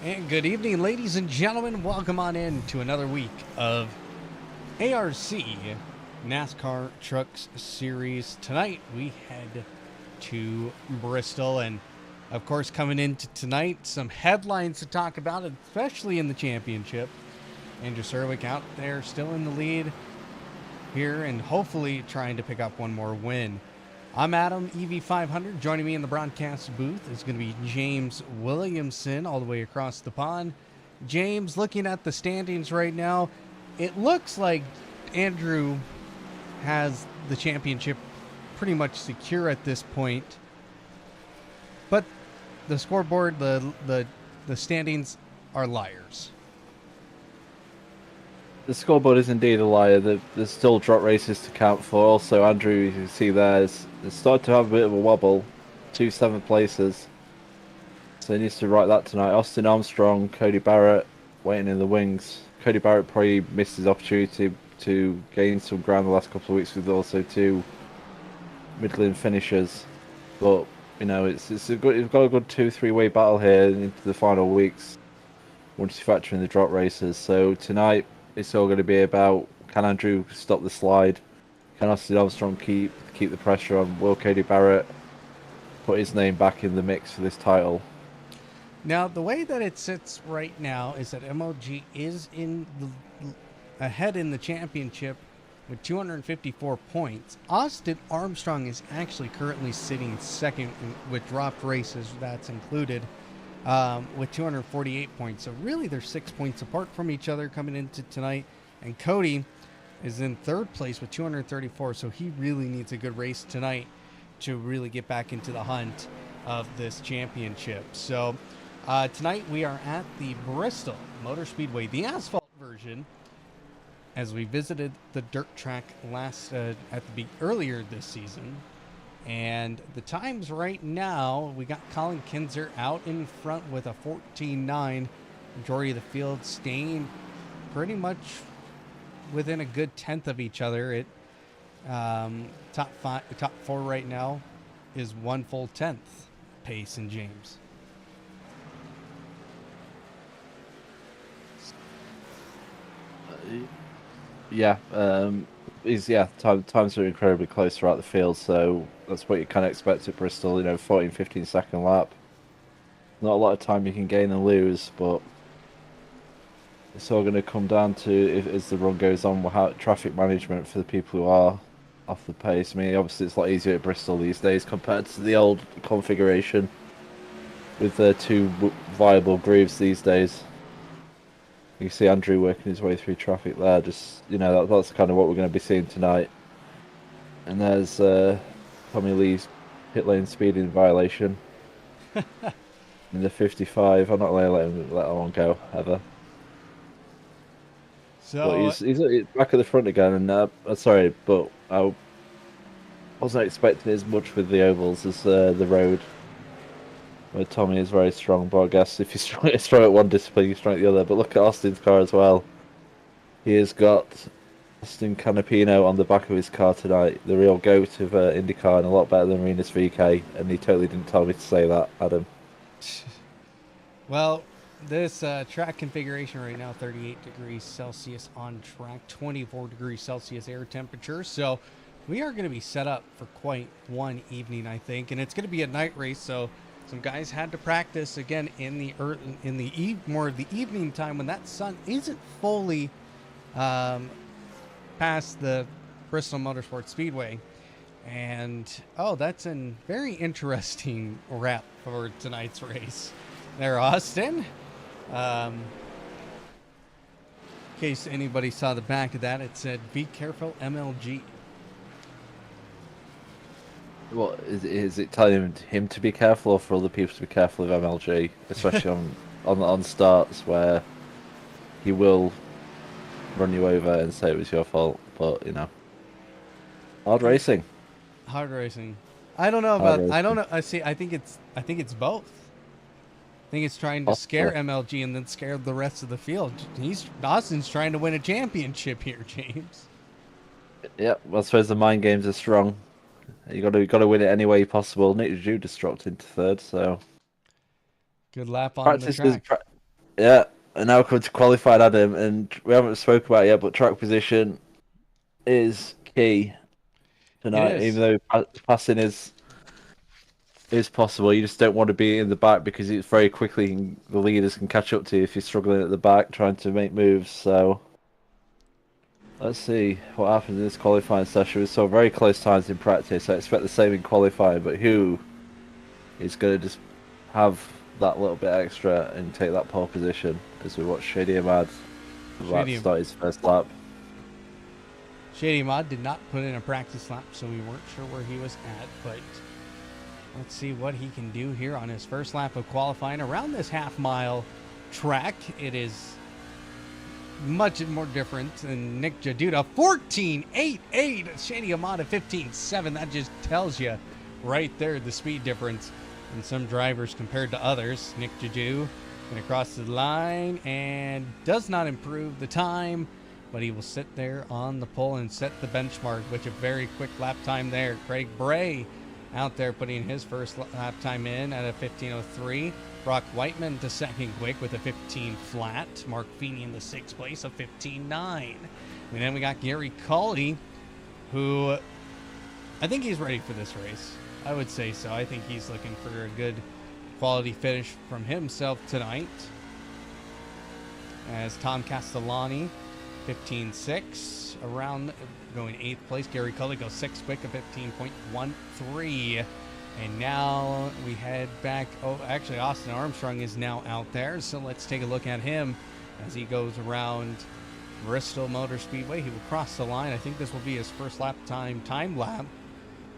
And good evening, ladies and gentlemen. Welcome on in to another week of ARC NASCAR Trucks Series. Tonight we head to Bristol, and of course, coming into tonight, some headlines to talk about, especially in the championship. Andrew Serwick out there, still in the lead here, and hopefully trying to pick up one more win. I'm Adam, EV500. Joining me in the broadcast booth is going to be James Williamson, all the way across the pond. James, looking at the standings right now, it looks like Andrew has the championship pretty much secure at this point. But the scoreboard, the standings are liars. The scoreboard is indeed a liar. There's still drop races to count for. Also, Andrew, you can see there, is started to have a bit of a wobble. 2 7th places. So he needs to write that tonight. Austin Armstrong, Cody Barrett waiting in the wings. Cody Barrett probably missed his opportunity to gain some ground the last couple of weeks with also two Midland finishers. But, you know, it's you've got a good 2-3 way battle here into the final weeks once you factor in the drop races. So tonight, it's all going to be about, can Andrew stop the slide? Can Austin Armstrong keep the pressure on? Will Cody Barrett put his name back in the mix for this title? Now, the way that it sits right now is that MLG is ahead in the championship with 254 points. Austin Armstrong is actually currently sitting second with dropped races, that's included, with 248 points. So really, they're 6 points apart from each other coming into tonight. And Cody is in third place with 234. So he really needs a good race tonight to really get back into the hunt of this championship. So tonight we are at the Bristol Motor Speedway, the asphalt version, as we visited the dirt track earlier this season. And the times right now, we got Colin Kinzer out in front with a 14.9. Majority of the field staying pretty much within a good tenth of each other. Top four right now is one full tenth. Pace and James. Times are incredibly close throughout the field, so that's what you kind of expect at Bristol. 14, 15-second lap. Not a lot of time you can gain and lose, but it's all going to come down to, as the run goes on, how traffic management for the people who are off the pace. I mean, obviously it's a lot easier at Bristol these days compared to the old configuration with the two viable grooves these days. You can see Andrew working his way through traffic there. That's kind of what we're going to be seeing tonight. And there's Tommy Lee's pit lane speeding violation in the 55. I'm not going to let that one go ever. So But he's back at the front again. And sorry, but I wasn't expecting as much with the ovals as the road, where Tommy is very strong. But I guess if you're strong at one discipline, you're strong at the other. But look at Austin's car as well. He has got Austin Canapino on the back of his car tonight, the real goat of IndyCar, and a lot better than Renus VK. And he totally didn't tell me to say that, Adam. well, this track configuration right now, 38 degrees Celsius on track, 24 degrees Celsius air temperature. So we are going to be set up for quite one evening, I think. And it's going to be a night race, so some guys had to practice again more of the evening time when that sun isn't fully past the Bristol Motorsport Speedway. And that's a very interesting wrap for tonight's race. There, Austin. In case anybody saw the back of that, it said, "Be careful, MLG." What is it telling him to be careful, or for other people to be careful of MLG, especially on starts where he will run you over and say it was your fault? But hard racing. Hard racing. I don't know about. I don't know. I see. I think it's both. I think it's trying to scare MLG and then scare the rest of the field. Austin's trying to win a championship here, James. Yeah, well, I suppose the mind games are strong. You got to win it any way possible. Nick Judas dropped into third, so good lap on the track. Yeah, and now come to qualified Adam, and we haven't spoke about it yet, but track position is key It tonight. is. Even though passing is possible, you just don't want to be in the back because it's very quickly the leaders can catch up to you if you're struggling at the back trying to make moves. So let's see what happens in this qualifying session. We saw very close times in practice. I expect the same in qualifying, but who is going to just have that little bit extra and take that pole position as we watch Shady Ahmad about to Shady, start his first lap. Shady Ahmad did not put in a practice lap, so we weren't sure where he was at, but let's see what he can do here on his first lap of qualifying around this half-mile track. It is much more different than Nick Jaduda. 14.88. Shady Ahmad at 15.7. That just tells you right there the speed difference in some drivers compared to others. Nick Jaduda going to cross the line and does not improve the time, but he will sit there on the pole and set the benchmark, which a very quick lap time there. Craig Bray out there putting his first lap time in at a 15.03. Brock Whiteman to second quick with a 15 flat. Mark Feeney in the sixth place of 15.9. And then we got Gary Cawley, who I think he's ready for this race. I would say so. I think he's looking for a good quality finish from himself tonight. As Tom Castellani, 15.6, around going 8th place. Gary Cully goes 6th quick at 15.13. And now we head back. Oh, actually, Austin Armstrong is now out there. So let's take a look at him as he goes around Bristol Motor Speedway. He will cross the line. I think this will be his first lap time lap.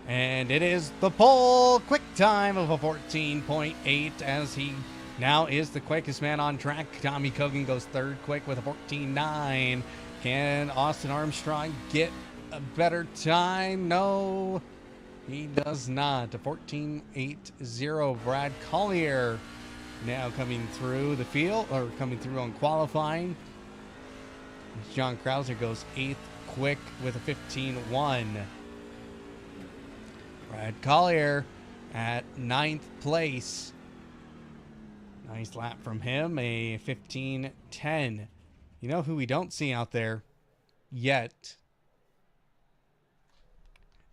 And it is the pole quick time of a 14.8 as he now is the quickest man on track. Tommy Cogan goes third quick with a 14.9. Can Austin Armstrong get a better time? No, he does not. A 14.80. Brad Collier now coming through the field, or coming through on qualifying. John Krauser goes 8th quick with a 15.1. Brad Collier at 9th place. Nice lap from him, a 15.10. You know who we don't see out there yet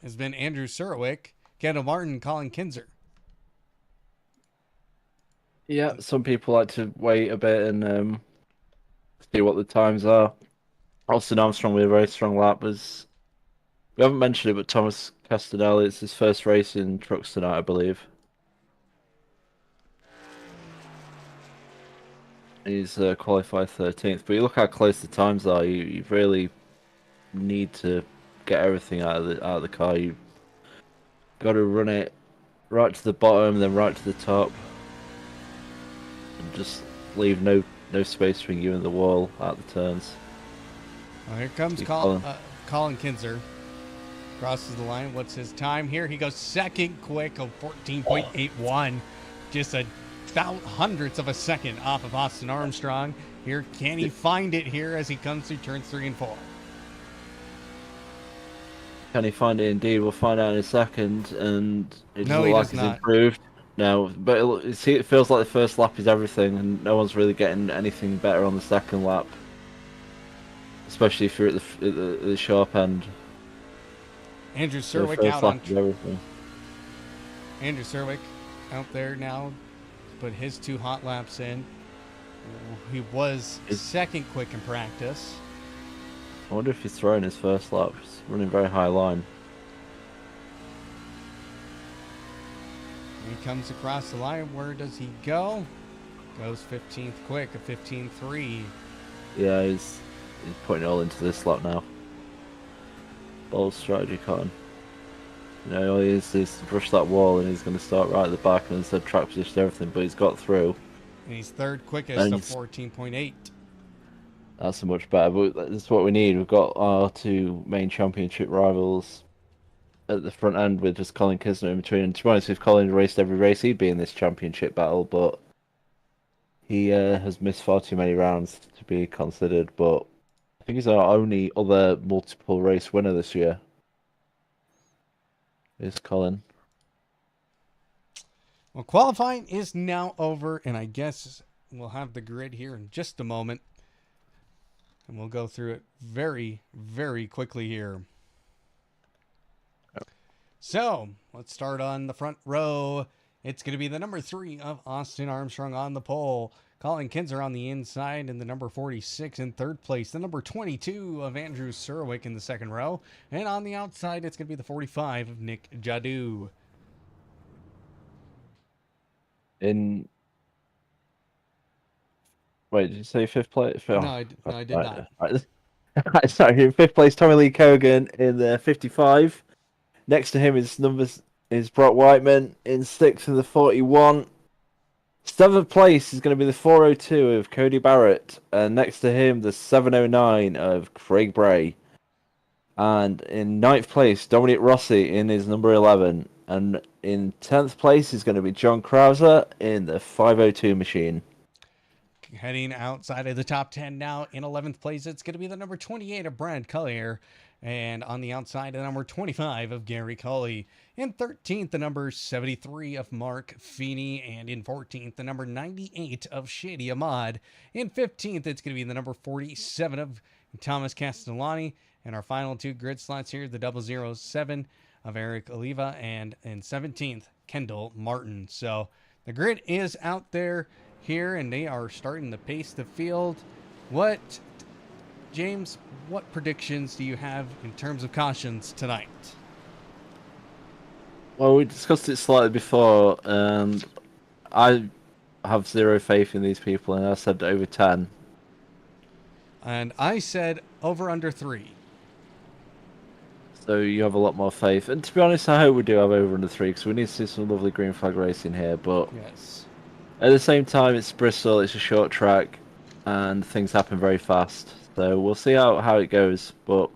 has been Andrew Surwick, Kendall Martin, Colin Kinzer. Yeah, some people like to wait a bit and see what the times are. Austin Armstrong with a very strong lap was. We haven't mentioned it, but Thomas Castanelli, it's his first race in trucks tonight, I believe. He's qualified 13th, but you look how close the times are. You really need to get everything out of the car. You got to run it right to the bottom, then right to the top, and just leave no space between you and the wall at the turns. Well, here comes Colin Kinzer. Crosses the line. What's his time here? He goes second quick of 14.81. Just a hundredths of a second off of Austin Armstrong. Here, can he find it here as he comes through turns 3 and 4? Can he find it? Indeed, we'll find out in a second. And it No, doesn't he look does like not. it's improved now. But it feels like the first lap is everything, and no one's really getting anything better on the second lap, especially if you're at the sharp end. Andrew Surwick out on. Andrew Surwick out there now. Put his 2 hot laps in. He was second quick in practice. I wonder if he's throwing his first lap. He's running very high line. He comes across the line. Where does he go? Goes 15th quick, a 15.3. Yeah, he's putting it all into this lap now. Bold strategy, Cotton. You know, all he is to brush that wall and he's going to start right at the back and instead track position everything, but he's got through. And he's third quickest of 14.8. That's much better, but that's what we need. We've got our 2 main championship rivals at the front end with just Colin Kisner in between. And to be honest, if Colin raced every race, he'd be in this championship battle, but he has missed far too many rounds to be considered. But I think he's our only other multiple race winner this year. Is Colin. Well, qualifying is now over, and I guess we'll have the grid here in just a moment, and we'll go through it very, very quickly here. So let's start on the front row. It's going to be the number 3 of Austin Armstrong on the pole. Colin Kinzer on the inside and the number 46 in third place. The number 22 of Andrew Surwick in the second row. And on the outside, it's going to be the 45 of Nick Jadu. Wait, did you say fifth place? No, I did not. Right, sorry, in fifth place, Tommy Lee Cogan in the 55. Next to him is Brock Whiteman in sixth in the 41. Seventh place is going to be the 402 of Cody Barrett, and next to him the 709 of Craig Bray. And in ninth place, Dominic Rossi in his number 11. And in 10th place is going to be John Krauser in the 502 machine. Heading outside of the top 10 now. In 11th place, it's going to be the number 28 of Brad Collier. And on the outside, the number 25 of Gary Cully. In 13th, the number 73 of Mark Feeney. And in 14th, the number 98 of Shady Ahmad. In 15th, it's going to be the number 47 of Thomas Castellani. And our final two grid slots here, the 007 of Eric Oliva. And in 17th, Kendall Martin. So the grid is out there here, and they are starting to pace the field. James, what predictions do you have in terms of cautions tonight? Well, we discussed it slightly before, and I have zero faith in these people, and I said over 10. And I said over under 3. So you have a lot more faith. And to be honest, I hope we do have over under 3, because we need to see some lovely green flag racing here. But yes, at the same time, it's Bristol, it's a short track, and things happen very fast. So we'll see how it goes. But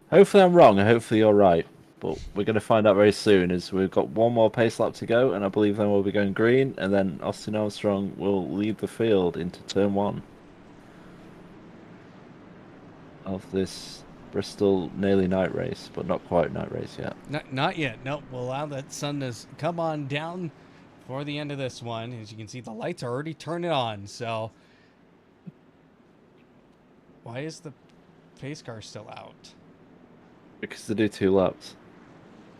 hopefully I'm wrong, and hopefully you're right. But we're going to find out very soon, as we've got one more pace lap to go, and I believe then we'll be going green, and then Austin Armstrong will lead the field into turn 1 of this Bristol nearly night race, but not quite night race yet. not yet. Nope. We'll allow that sun to come on down for the end of this one. As you can see, the lights are already turning on. So why is the pace car still out? Because they do 2 laps,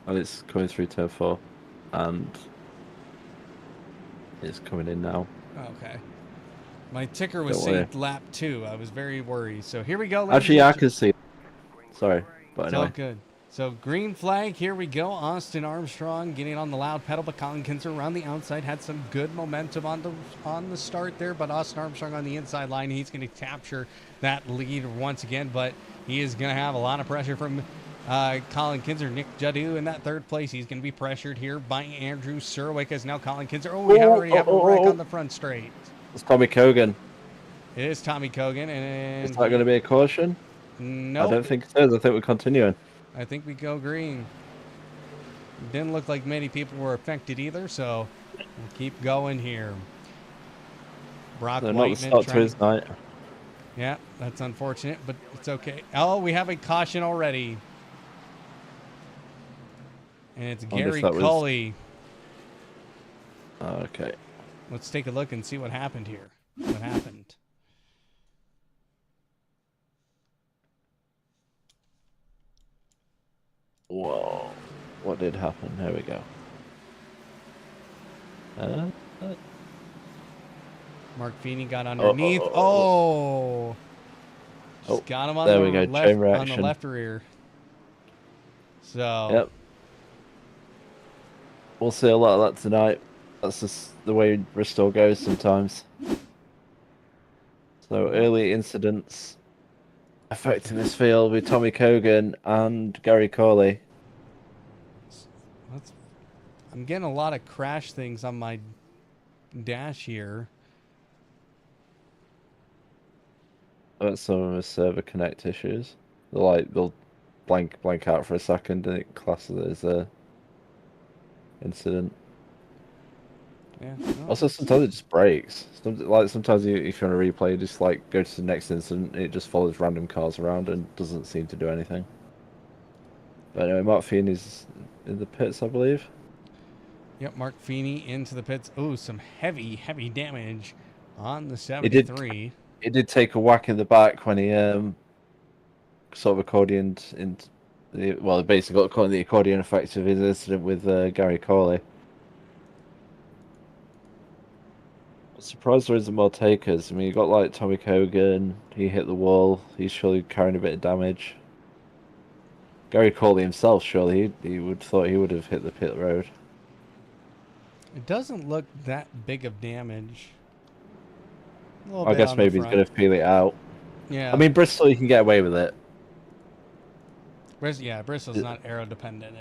and it's coming through turn 4, and it's coming in now. Okay. My ticker was saying lap 2. I was very worried. So here we go. Actually, I can see. Sorry, but anyway. So good. So green flag, here we go. Austin Armstrong getting on the loud pedal, but Colin Kinzer around the outside had some good momentum on the start there, but Austin Armstrong on the inside line, he's going to capture that lead once again, but he is going to have a lot of pressure from Colin Kinzer. Nick Jadu in that third place. He's going to be pressured here by Andrew Surwick as now Colin Kinzer. Oh, we already have a wreck on the front straight. It's Tommy Cogan. It is Tommy Cogan. And is that going to be a caution? No. I don't think it is. I think we're continuing. I think we go green. Didn't look like many people were affected either, so we'll keep going here. Brock Whiteman. Not the start to his night. Yeah, that's unfortunate, but it's okay. Oh, we have a caution already. And it's Gary Cully. Okay. Let's take a look and see what happened here. What happened? Whoa. What did happen? There we go. Mark Feeney got underneath. Just got him on the left rear. So. Yep. We'll see a lot of that tonight. That's just the way Bristol goes sometimes. So early incidents affecting this field with Tommy Cogan and Gary Corley. I'm getting a lot of crash things on my dash here. That's some of the server connect issues. They'll blank out for a second and it classes as a incident. Yeah. No, also, sometimes it just breaks. Sometimes if you're on a replay, you just go to the next incident. It just follows random cars around and doesn't seem to do anything. But anyway, Mark Feeney's in the pits, I believe. Yep, Mark Feeney into the pits. Oh, some heavy, heavy damage on the He did 73. he did take a whack in the back when he sort of accordioned in the well, basically got caught in the accordion effect of his incident with Gary Corley. I'm surprised there isn't more takers. I mean, you got like Tommy Cogan. He hit the wall. He's surely carrying a bit of damage. Gary Corley himself, surely he would thought he would have hit the pit road. It doesn't look that big of damage. A little I bit guess on the maybe he's front. going to feel it out. I Yeah. mean, Bristol, you can get away with it. Yeah, Bristol's not aero dependent.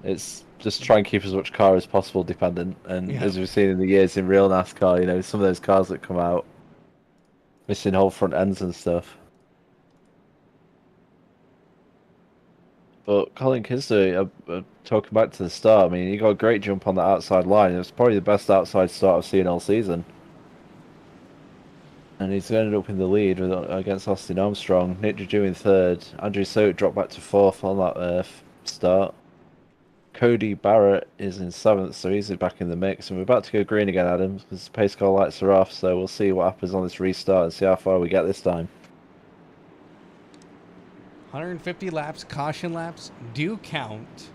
It's just try and keep as much car as possible dependent. And Yeah. as we've seen in the years in real NASCAR, you know, some of those cars that come out missing whole front ends and stuff. But Colin Kisner, talking back to the start, I mean, he got a great jump on the outside line. It was probably the best outside start I've seen all season. And he's ended up in the lead against Austin Armstrong. Nick Juju in third. Andrew Soak dropped back to fourth on that start. Cody Barrett is in seventh, so he's back in the mix. And we're about to go green again, Adam, because pace car lights are off. So we'll see what happens on this restart and see how far we get this time. 150 laps, caution laps do count.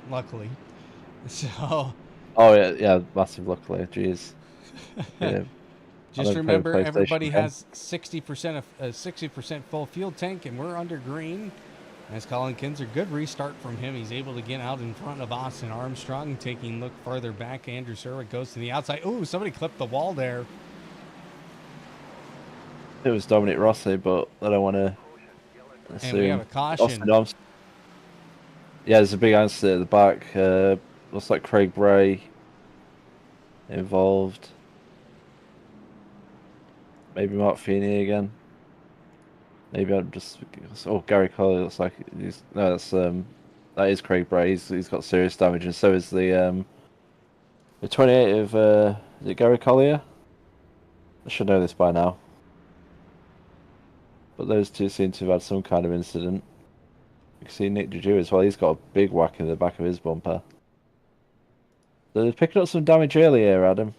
Luckily. So. Oh yeah, massive. Luckily, jeez. Yeah. Just remember, everybody again. has 60% of 60% full fuel tank, and we're under green. As Colin Kinser, good restart from him. He's able to get out in front of Austin Armstrong, taking a look farther back. Andrew Serwick goes to the outside. Ooh, somebody clipped the wall there. It was Dominic Rossi, but I don't want to assume. And we have a caution. Yeah, there's a big answer at the back. Looks like Craig Bray involved. Maybe Mark Feeney again. Maybe I'm just. Oh, Gary Colley looks like he's. No, that is Craig Bray. He's got serious damage, and so is the 28 of is it Gary Collier? I should know this by now. But those two seem to have had some kind of incident. You can see Nick Juju as well. He's got a big whack in the back of his bumper. So they're picking up some damage earlier, Adam.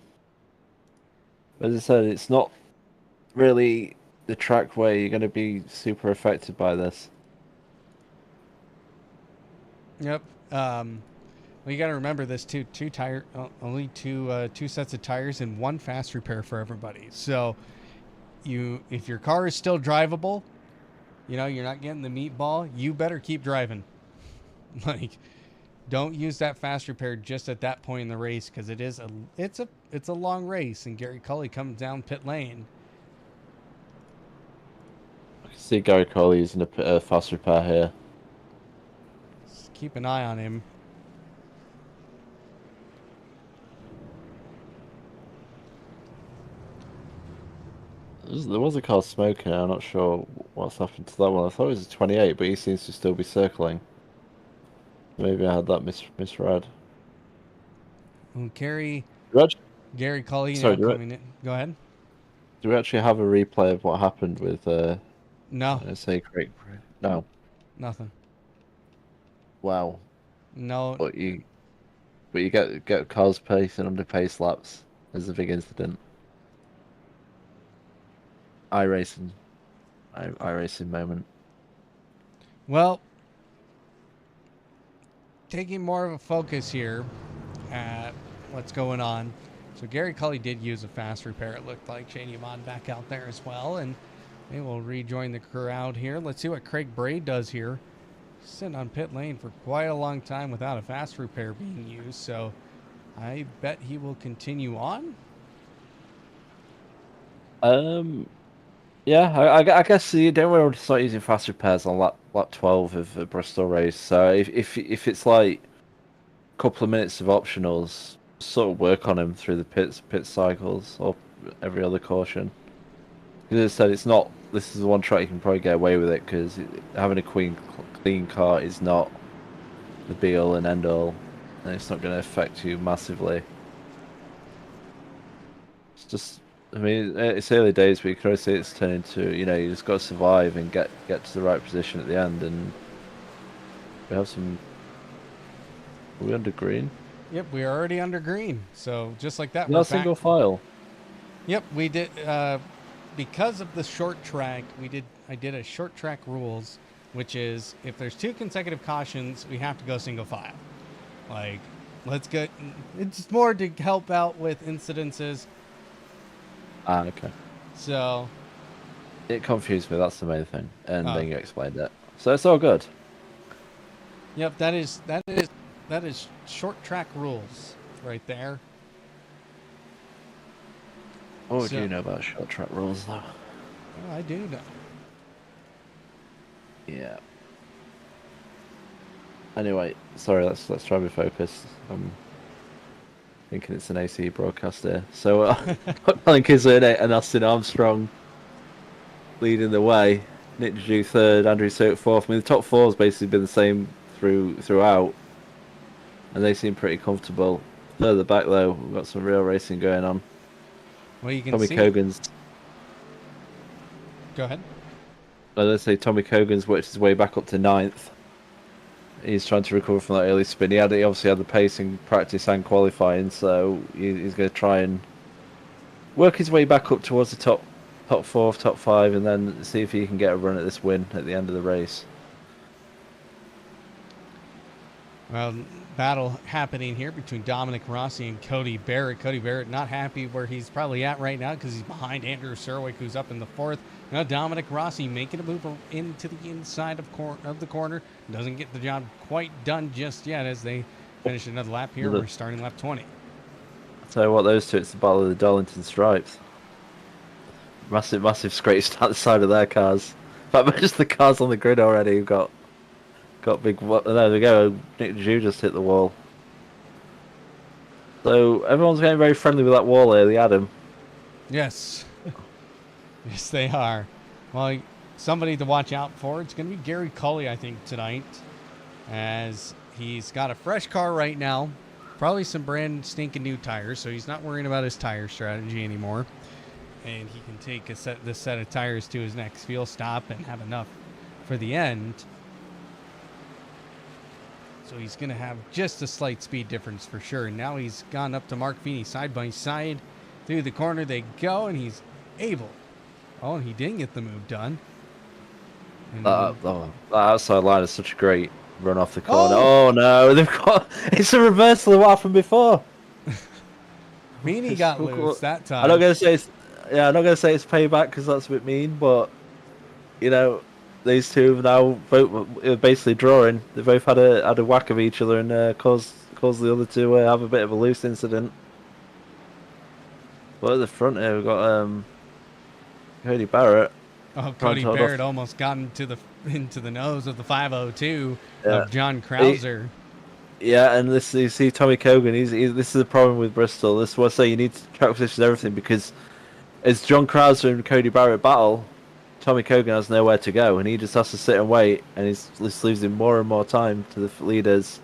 As I said, it's not really the track where you're going to be super affected by this. Yep. Well, you got to remember this too. Only two sets of tires and one fast repair for everybody. So, if your car is still drivable, you know you're not getting the meatball. You better keep driving. Like, don't use that fast repair just at that point in the race because it's a long race. And Gary Cully comes down pit lane. I can see Gary Coley using a fast repair here. Just keep an eye on him. There was a car smoking. I'm not sure what's happened to that one. I thought it was a 28, but he seems to still be circling. Maybe I had that misread. Gary Cully now coming in. Go ahead. Do we actually have a replay of what happened with No. say Craig? No. Nothing. Wow. No. But you get cars pacing under pace laps as a big incident. iRacing moment. Well, taking more of a focus here at what's going on. So Gary Cully did use a fast repair. It looked like Shane Yvonne back out there as well, and they will rejoin the crowd here. Let's see what Craig Bray does here. Sitting on pit lane for quite a long time without a fast repair being used, so I bet he will continue on. Yeah, I guess you don't want to start using fast repairs on lap 12 of the Bristol race. So if it's like a couple of minutes of optionals, sort of work on him through the pit cycles or every other caution. As I said, it's not. This is the one track you can probably get away with it because having a clean car is not the be all and end all, and it's not going to affect you massively. It's just. I mean, it's early days, but you can always see it's turning to, you just got to survive and get to the right position at the end. And we have some. Are we under green? Yep, we are already under green. So just like that, we're Not back. single file. Yep, we did. Because of the short track, I did a short track rules, which is if there's two consecutive cautions, we have to go single file. Like, let's get. It's more to help out with incidences. Ah, okay. So, It confused me. That's the main thing, and then okay. you explained it, so it's all good. Yep, that is short track rules right there. What do So, you know about short track rules, though? oh, I do know. Yeah. Anyway, sorry. Let's try and be focused. I'm thinking it's an AC broadcast here. So, Colin and Austin Armstrong leading the way. Nick Dew third, Andrew Soak fourth. I mean, the top four's basically been the same throughout, and they seem pretty comfortable. Further back though, we've got some real racing going on. Well, you can Tommy see. Cogan's. Go ahead. Let's say Tommy Cogan's worked his way back up to ninth. He's trying to recover from that early spin. He obviously had the pace in practice and qualifying, so he's going to try and work his way back up towards the top four, top five, and then see if he can get a run at this win at the end of the race. Well, battle happening here between Dominic Rossi and Cody Barrett. Cody Barrett not happy where he's probably at right now because he's behind Andrew Serwick, who's up in the fourth. Now Dominic Rossi making a move into the inside of the corner. Doesn't get the job quite done just yet as they finish another lap here. We're starting lap 20. I'll tell you what, those two, it's the battle of the Darlington Stripes. Massive scrapes down the side of their cars. In fact, just the cars on the grid already have got big. There we go. Nick Dew just hit the wall. So everyone's getting very friendly with that wall here, the Adam. Yes. Yes, they are. Well, somebody to watch out for. It's going to be Gary Cully, I think, tonight, as he's got a fresh car right now. Probably some brand stinking new tires, so he's not worrying about his tire strategy anymore. And he can take this set of tires to his next fuel stop and have enough for the end. So he's going to have just a slight speed difference for sure. Now he's gone up to Mark Feeney side by side. Through the corner they go, and he's able. Oh, and he didn't get the move done. That outside line is such a great run off the corner. Oh no, it's a reversal of what happened before. Feeney got loose that time. I'm not gonna say it's payback because that's a bit mean, but you know, these two have now both basically drawing. They both had a whack of each other and caused the other to have a bit of a loose incident. But at the front here we've got Cody Barrett. Oh, Cody Barrett almost got into the nose of the 502 of John Krauser. And you see Tommy Cogan. This is the problem with Bristol. This is what I say. You need to track position everything because as John Krauser and Cody Barrett battle, Tommy Cogan has nowhere to go, and he just has to sit and wait, and this leaves him more and more time to the leaders.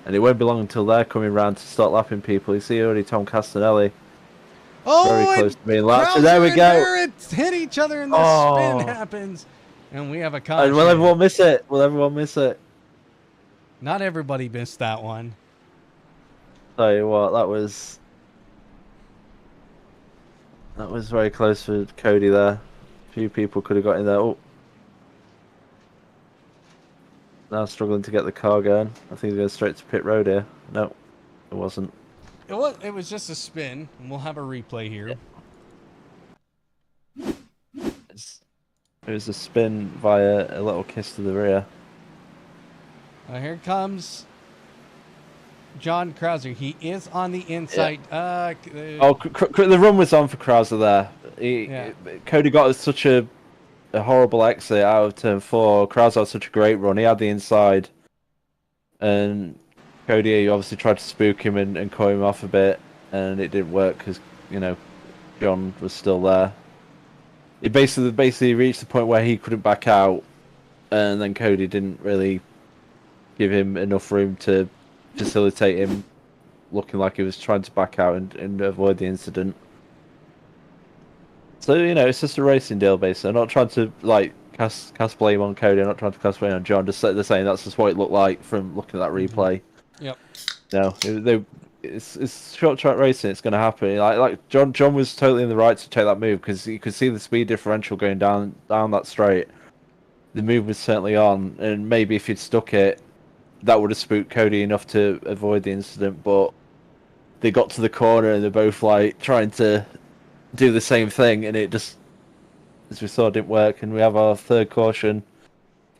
And it won't be long until they're coming round to start lapping people. You see already Tom Castanelli. Very close to being lapped. So there we go. Barrett hit each other, and the spin happens, and we have a caution. And will everyone miss it? Not everybody missed that one. Tell you what, that was very close for Cody there. A few people could have got in there. Oh, now struggling to get the car going. I think he's going straight to pit road here. No, it wasn't. It was just a spin, and we'll have a replay here. Yeah. It was a spin via a little kiss to the rear. Here comes John Krauser. He is on the inside. Yeah. The run was on for Krauser there. Cody got such a horrible exit out of turn 4. Krauser had such a great run. He had the inside, and Cody obviously tried to spook him and call him off a bit, and it didn't work because John was still there. It basically reached the point where he couldn't back out, and then Cody didn't really give him enough room to facilitate him looking like he was trying to back out and avoid the incident. So it's just a racing deal basically. I'm not trying to cast blame on Cody. I'm not trying to cast blame on John. They're saying that's just what it looked like from looking at that replay. Yep. No, it's short track racing. It's going to happen. Like John was totally in the right to take that move because you could see the speed differential going down that straight. The move was certainly on, and maybe if he'd stuck it, that would have spooked Cody enough to avoid the incident. But they got to the corner and they're both like trying to do the same thing, and it just, as we saw, didn't work. And we have our third caution,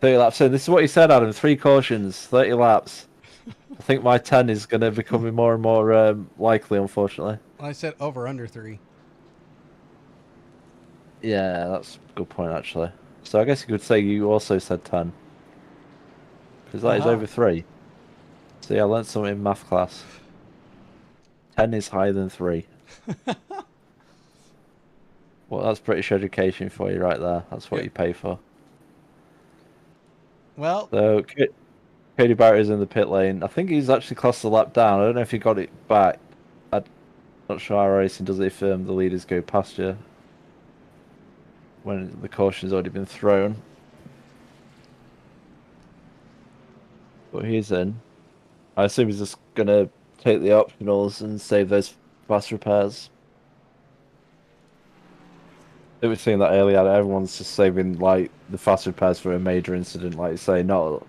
30 laps in. This is what you said, Adam. 3 cautions, 30 laps. I think my 10 is going to become more and more likely, unfortunately. I said over under 3. Yeah, that's a good point, actually. So I guess you could say you also said 10. Because that is Uh-huh. over 3. So yeah, I learned something in math class. 10 is higher than 3. Well, that's British education for you right there. That's what Yep. you pay for. Well, So Cody Barrett is in the pit lane. I think he's actually crossed the lap down. I don't know if he got it back. I'm not sure how racing does it if the leaders go past you when the caution's already been thrown. But he's in. I assume he's just going to take the optionals and save those fast repairs. I think we've seen that earlier. Everyone's just saving like the fast repairs for a major incident, like you say, not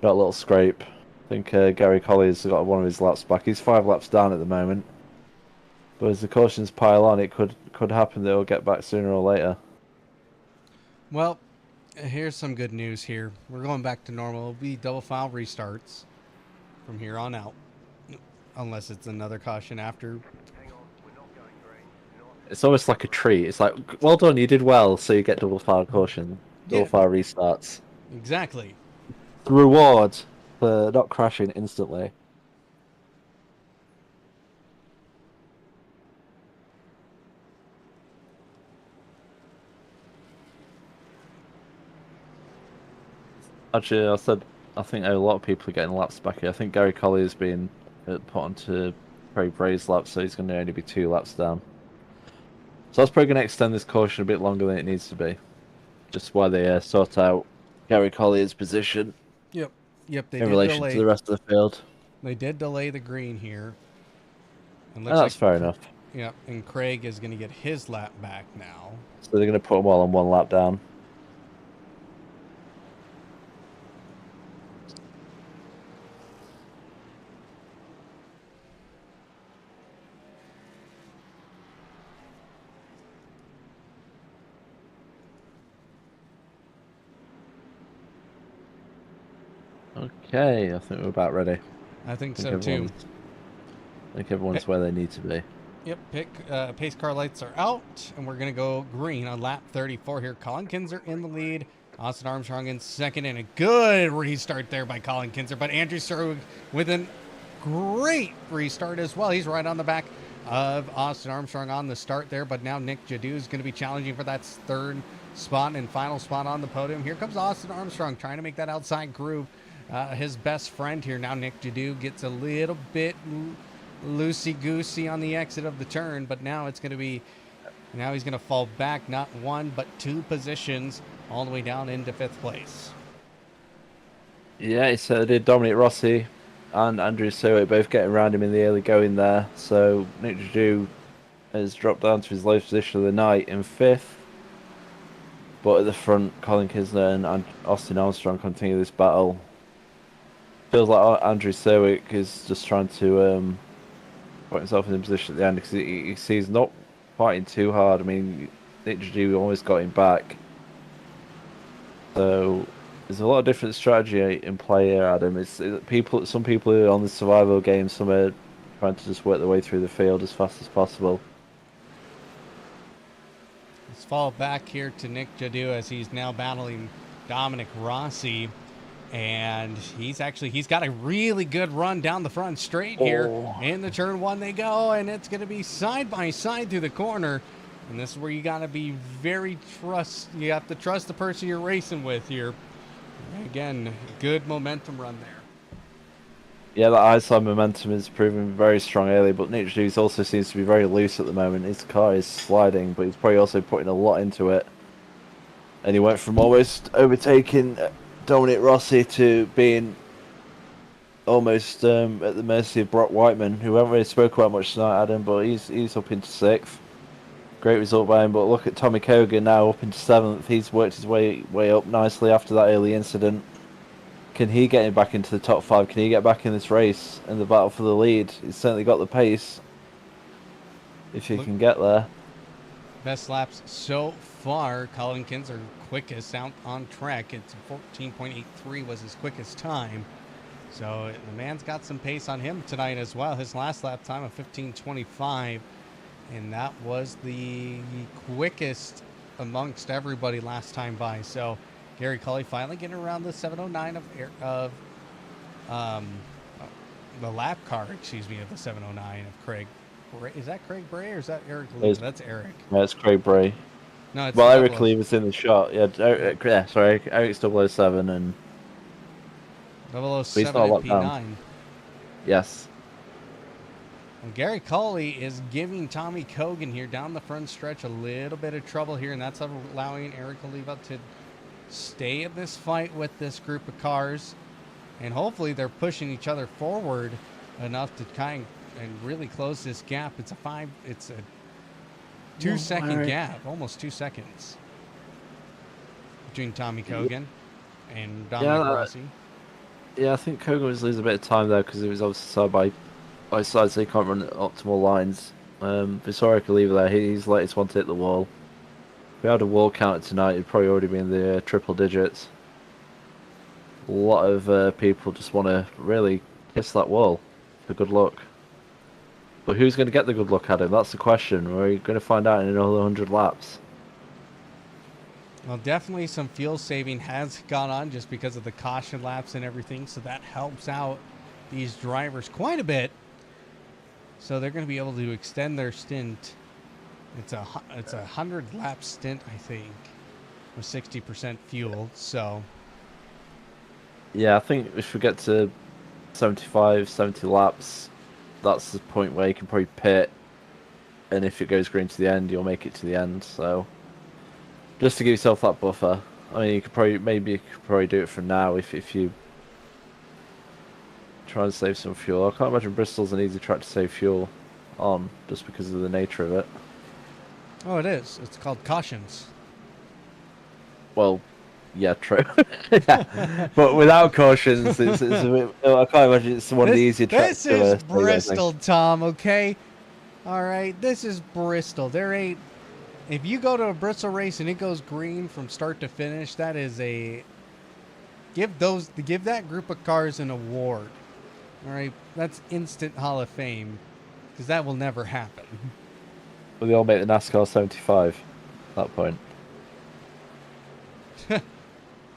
a little scrape. I think Gary Collier's got one of his laps back. He's 5 laps down at the moment. But as the cautions pile on, it could happen that he'll get back sooner or later. well, here's some good news here. We're going back to normal. It'll be double file restarts from here on out. Unless it's another caution after. It's almost like a treat. It's like, well done, you did well, so you get double file caution, double Yeah, file restarts. exactly. The reward for not crashing instantly. Actually, I think a lot of people are getting laps back here. I think Gary Collier's been put onto Craig Bray's lap, so he's going to only be 2 laps down. So that's probably going to extend this caution a bit longer than it needs to be. Just while they sort out Gary Collier's position Yep. Yep, they in did relation to delay. the rest of the field. They did delay the green here. And And looks like that's fair enough. yep, and Craig is going to get his lap back now. So they're going to put them all on 1 lap down. Okay, I think we're about ready. I think so too. I think everyone's where they need to be. Yep, pace car lights are out, and we're going to go green on lap 34 here. Colin Kinzer in the lead. Austin Armstrong in second, and a good restart there by Colin Kinzer. But Andrew Serwig with a great restart as well. He's right on the back of Austin Armstrong on the start there, but now Nick Jadou is going to be challenging for that third spot and final spot on the podium. Here comes Austin Armstrong trying to make that outside groove. His best friend here now, Nick Jadou, gets a little bit loosey-goosey on the exit of the turn, but now it's going to be, now he's going to fall back not 1 but 2 positions all the way down into 5th place. Yeah, it's did Dominic Rossi and Andrew Sewick both getting around him in the early going there. So Nick Jadou has dropped down to his lowest position of the night in 5th. But at the front, Colin Kisner and Austin Armstrong continue this battle. Feels like Andrew Sewick is just trying to put himself in a position at the end because he's not fighting too hard. I mean, Nick Jadou almost got him back. So there's a lot of different strategy in play here, Adam. Some people are on the survival game, some are trying to just work their way through the field as fast as possible. Let's fall back here to Nick Jadou as he's now battling Dominic Rossi. And he's got a really good run down the front straight here. In the turn 1 they go, and it's going to be side by side through the corner. And this is where you got to be you have to trust the person you're racing with here. Again, good momentum run there. Yeah, that outside momentum is proving very strong early, but Nick Jadou also seems to be very loose at the moment. His car is sliding, but he's probably also putting a lot into it. And he went from almost overtaking Dominic Rossi to being almost at the mercy of Brock Whiteman, who haven't really spoke about much tonight, Adam, but he's up into sixth. Great result by him. But look at Tommy Kogan now up into seventh. He's worked his way up nicely after that early incident. Can he get him back into the top five? Can he get back in this race and the battle for the lead? He's certainly got the pace. If he can get there. Best laps so far. Colin Kinser quickest out on track. It's 14.83 was his quickest time. So the man's got some pace on him tonight as well. His last lap time of 15.25. And that was the quickest amongst everybody last time by. So Gary Cully finally getting around the 709 of the lap car, excuse me, of the 709 of Craig. Is that Craig Bray or is that Eric Lee? That's Eric. No, it's Craig Bray. No, it's well, Eric Lee was in the shot. Yeah, sorry, Eric's 007 and 007 and P9. Yes. Well, Gary Cully is giving Tommy Kogan here down the front stretch a little bit of trouble here, and that's allowing Eric Oliva to stay in this fight with this group of cars. And hopefully they're pushing each other forward enough to kind and really close this gap. It's a 2-second gap, almost 2 seconds between Tommy Kogan and Dominic Rossi. Yeah, I think Kogan was losing a bit of time there because he was obviously side by side, so he can't run optimal lines. We saw Eric Oliva there. He's latest one to hit the wall. If we had a wall counter tonight, it'd probably already be in the triple digits. A lot of people just want to really kiss that wall for good luck. But who's going to get the good luck, Adam? That's the question. We're going to find out in another 100 laps. Well, definitely some fuel saving has gone on just because of the caution laps and everything, so that helps out these drivers quite a bit. So they're going to be able to extend their stint. It's a 100 lap stint, I think, with 60% fuel. So yeah, I think if we get to 75, 70 laps, that's the point where you can probably pit, and if it goes green to the end, you'll make it to the end. So just to give yourself that buffer. I mean, you could probably do it from now if you try and save some fuel. I can't imagine Bristol's an easy track to save fuel on, just because of the nature of it. Oh, it is. It's called cautions. Well, yeah, true. Yeah. But without cautions, it's a bit, I can't imagine it's one of the easier tracks. This is Bristol, Tom, okay? All right, this is Bristol. There ain't... If you go to a Bristol race and it goes green from start to finish, that is a... Give that group of cars an award. All right, that's instant Hall of Fame, because that will never happen. Well, they all make the NASCAR 75 at that point.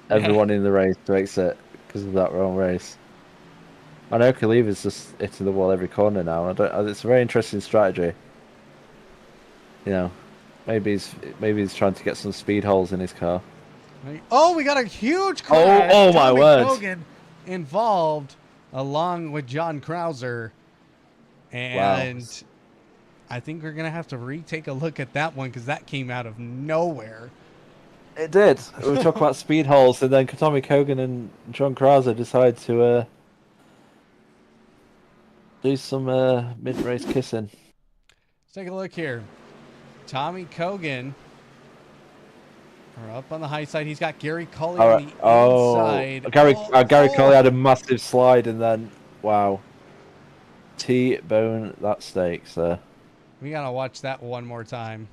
Everyone in the race makes it because of that wrong race. I know Khalif is just hitting the wall every corner now. It's a very interesting strategy. You know, maybe he's trying to get some speed holes in his car. Oh, we got a huge crash. Oh my word! Hogan involved along with John Krauser, and wow. I think we're gonna have to retake a look at that one because that came out of nowhere. It did. We were talking about speed holes, and then Tommy Kogan and John Krauser decided to do some mid-race kissing. Let's take a look here. Tommy Kogan up on the high side. He's got Gary Cully on the inside. Gary Cully had a massive slide, and then wow, T-bone that steak, sir. We gotta watch that one more time.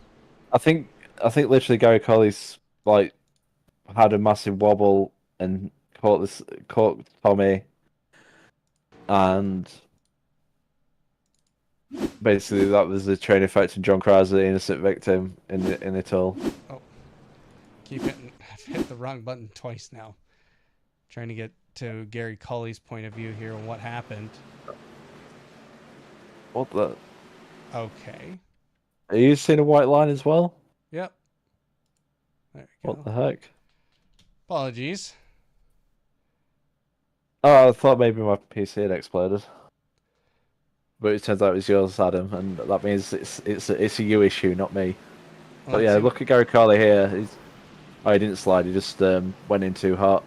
I think literally Gary Cully's like had a massive wobble and caught Tommy, and basically that was the train effect, and John Krauser, the innocent victim in it all. Oh, keep hitting! I've hit the wrong button twice now. Trying to get to Gary Cully's point of view here on what happened. What the? Okay. Are you seeing a white line as well? Yep. There we go. What the heck? Apologies. Oh, I thought maybe my PC had exploded. But it turns out it was yours, Adam, and that means it's a you issue, not me. But yeah, look at Gary Carley here. He didn't slide. He just went in too hot.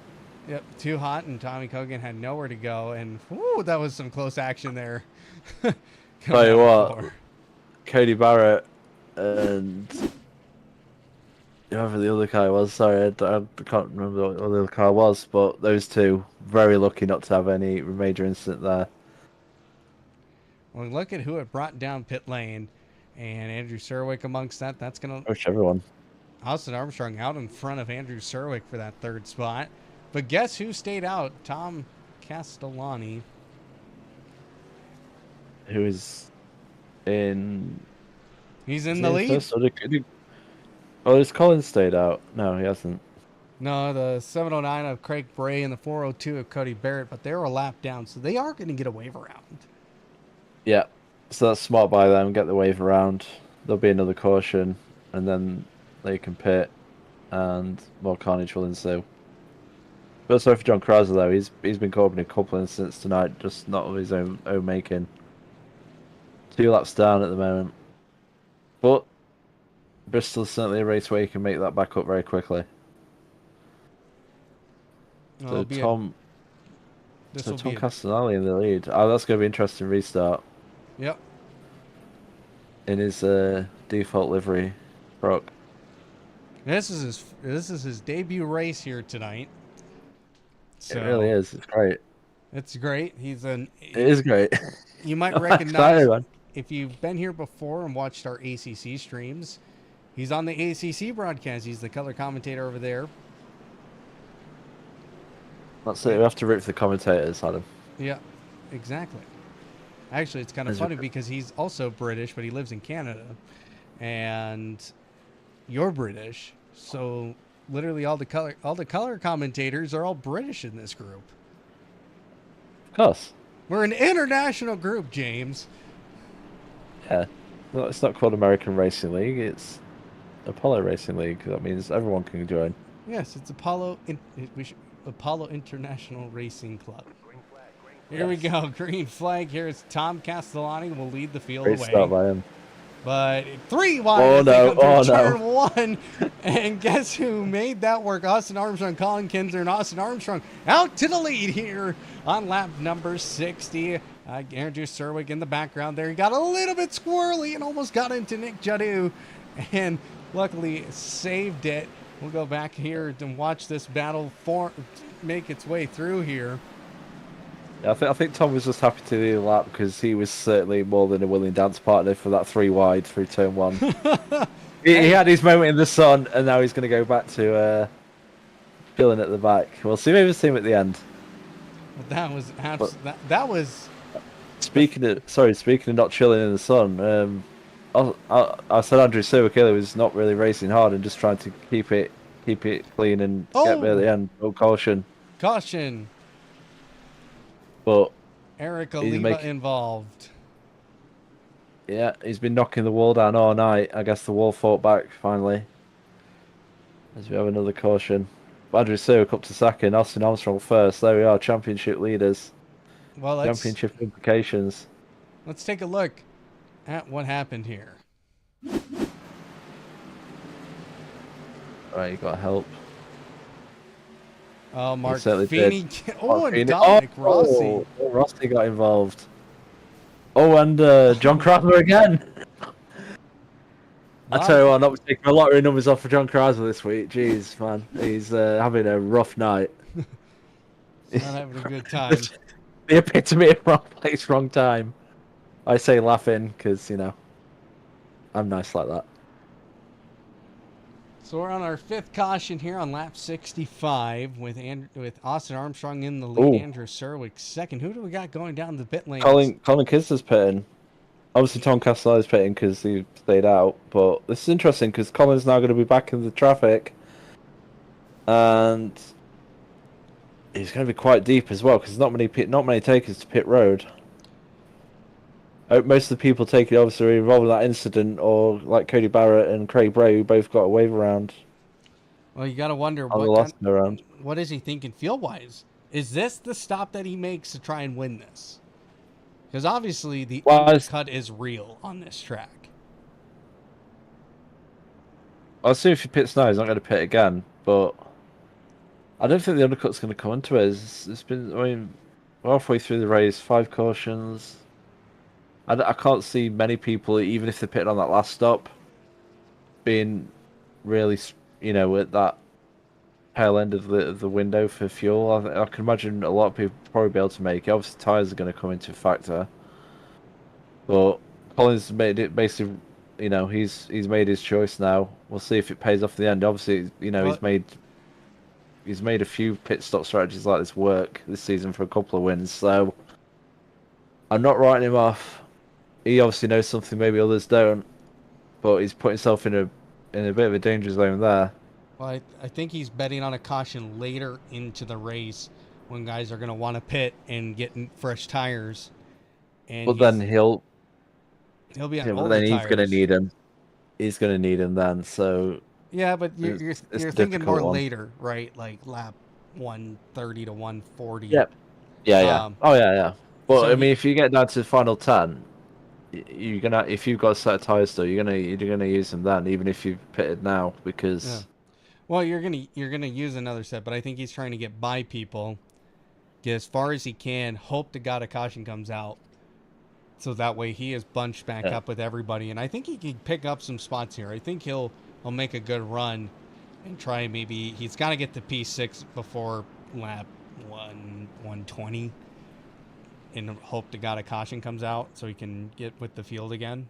Yep, too hot, and Tommy Cogan had nowhere to go, and whoo, that was some close action there. Tell Coming you out of what, four. Cody Barrett and whoever the other guy was, sorry, I can't remember what the other car was, but those two, very lucky not to have any major incident there. Well, look at who it brought down pit lane, and Andrew Serwick amongst that. That's gonna Wish everyone. Austin Armstrong out in front of Andrew Serwick for that third spot. But guess who stayed out? Tom Castellani. Who is in. He's Is in he the in lead. first? Oh, has Collins stayed out? No, he hasn't. No, the 709 of Craig Bray and the 402 of Cody Barrett, but they're a lap down, so they are going to get a wave around. Yeah, so that's smart by them. Get the wave around. There'll be another caution, and then they can pit, and more carnage will ensue. But sorry for John Krauser though. He's been caught in a couple of incidents tonight, just not of his own making. 2 laps down at the moment, but Bristol's certainly a race where you can make that back up very quickly. Well, So Tom, this will be a, Castellani in the lead. Oh, that's going to be interesting restart yep. in his default livery, Brock. This is his debut race here tonight. So It really is. It's great. it's great. It is great. You might I'm recognize excited, man. if you've been here before and watched our ACC streams. He's on the ACC broadcast. He's the color commentator over there. That's it. We have to root for the commentators, Adam. Yeah, exactly. Actually, it's kind of funny because he's also British, but he lives in Canada, and you're British, so literally all the color commentators are all British in this group. Of course. We're an international group, James. Yeah. No, it's not called American Racing League. It's Apollo Racing League. That means everyone can join. Yes, it's Apollo International Racing Club. Here we go. Green flag. Here's Tom Castellani will lead the field Great away. start by him. But 3 wide. Oh no! Oh turn no! 1, and guess who made that work? Austin Armstrong, Colin Kinzer, and Austin Armstrong out to the lead here on lap number 60. Andrew Serwick in the background there. He got a little bit squirrely and almost got into Nick Jadu, and luckily saved it. We'll go back here and watch this battle make its way through here. I think Tom was just happy to do the lap because he was certainly more than a willing dance partner for that 3 wide through turn 1. he had his moment in the sun, and now he's going to go back to chilling at the back. We'll see. Maybe we'll see him at the end. But that was that was. Speaking of not chilling in the sun, I said Andrew Serwick earlier was not really racing hard and just trying to keep it clean and get me at the end. No caution. Caution. But Eric Oliva involved. Yeah, he's been knocking the wall down all night. I guess the wall fought back finally. As we have another caution. Andrew Serwick up to second, Austin Armstrong first. There we are, championship leaders. Well, championship implications. Let's take a look at what happened here. All right, you got help. Oh, Mark Feeney. Oh, and Dominic Rossi. Oh, Rossi got involved. Oh, and John Krauser again. I tell you what, not taking a lottery numbers off for John Krauser this week. Jeez, man, he's having a rough night. He's not having a good time. The epitome of wrong place, wrong time. I say laughing because, you know, I'm nice like that. So we're on our 5th caution here on lap 65 with Austin Armstrong in the lead. Ooh. Andrew Serwick second. Who do we got going down the pit lane? Colin Kinzer's pitting. Obviously, Tom Castellani's pitting because he stayed out. But this is interesting because Colin's now going to be back in the traffic. And he's going to be quite deep as well because not many takers to pit road. I hope most of the people taking obviously are involved in that incident, or like Cody Barrett and Craig Bray, who both got a wave around. Well, you got to wonder what is he thinking field wise? Is this the stop that he makes to try and win this? Because obviously the undercut is real on this track. I'll see if he pits now. He's not going to pit again, but I don't think the undercut's going to come into it. It's been, I mean, we're halfway through the race, 5 cautions. I can't see many people, even if they pitted on that last stop, being really, at that tail end of the window for fuel. I can imagine a lot of people probably be able to make it. Obviously, tires are going to come into a factor, but Collins made it basically. He's made his choice now. We'll see if it pays off in the end. Obviously, Well, he's made a few pit stop strategies like this work this season for a couple of wins. So I'm not writing him off. He obviously knows something maybe others don't, but he's put himself in a bit of a danger zone there. well, I think he's betting on a caution later into the race when guys are going to want to pit and get fresh tires, and But then he'll be on but older then he's gonna tires. need him. He's gonna need him then. So Yeah, but it's you're a thinking more difficult one. later, right? Like lap 130 to 140. Yep. Yeah, yeah. Um, Oh, yeah, yeah. But so I mean, if you get down to the final 10, you're gonna if you've got a set of tires still, you're gonna use them then, even if you've pitted now, yeah. because Well, you're gonna use another set, but I think he's trying to get by people, get as far as he can. Hope to God a caution comes out, so that way he is bunched back yeah, up with everybody. And I think he can pick up some spots here. I think he'll make a good run and try. Maybe he's got to get to P6 before lap 120, and hope to God a caution comes out so he can get with the field again.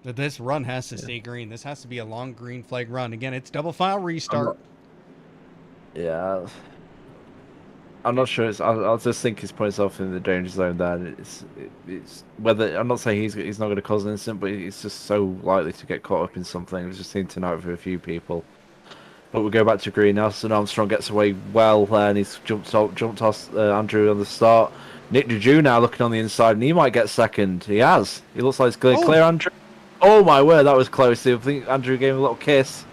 But this run has to yeah. stay green. This has to be a long green flag run. Again, it's double file I'm restart. not. Yeah, I'm not sure. I'll just think he's put himself in the danger zone there. It's whether I'm not saying he's not going to cause an incident, but he's just so likely to get caught up in something. We've just seen tonight with a few people. But we'll go back to green now. So Armstrong gets away well there, and he's jumped off Andrew on the start. Nick Juju now looking on the inside, and he might get second. He has. He looks like he's clear. Oh, Clear, Andrew. Oh my word, that was close. I think Andrew gave him a little kiss,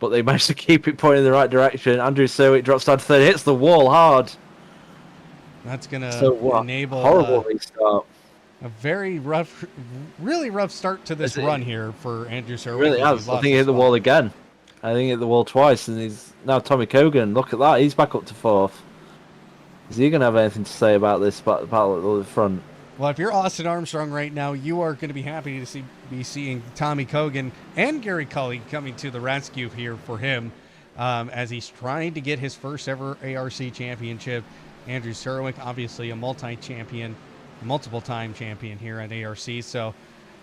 but they managed to keep it pointing in the right direction. Andrew Serwick drops down to third, hits the wall hard. that's going to So what? enable Horrible restart. a very rough, really rough start to this run It here for Andrew really Serwick as he's has. I lost think he his hit the spot. wall again. I think he hit the wall twice, and he's now Tommy Cogan. Look at that. He's back up to fourth. Is he going to have anything to say about this battle at the front? Well, if you're Austin Armstrong right now, you are going to be happy to be seeing Tommy Cogan and Gary Cully coming to the rescue here for him as he's trying to get his first ever ARC championship. Andrew Serwick, obviously a multi-champion, multiple-time champion here at ARC, so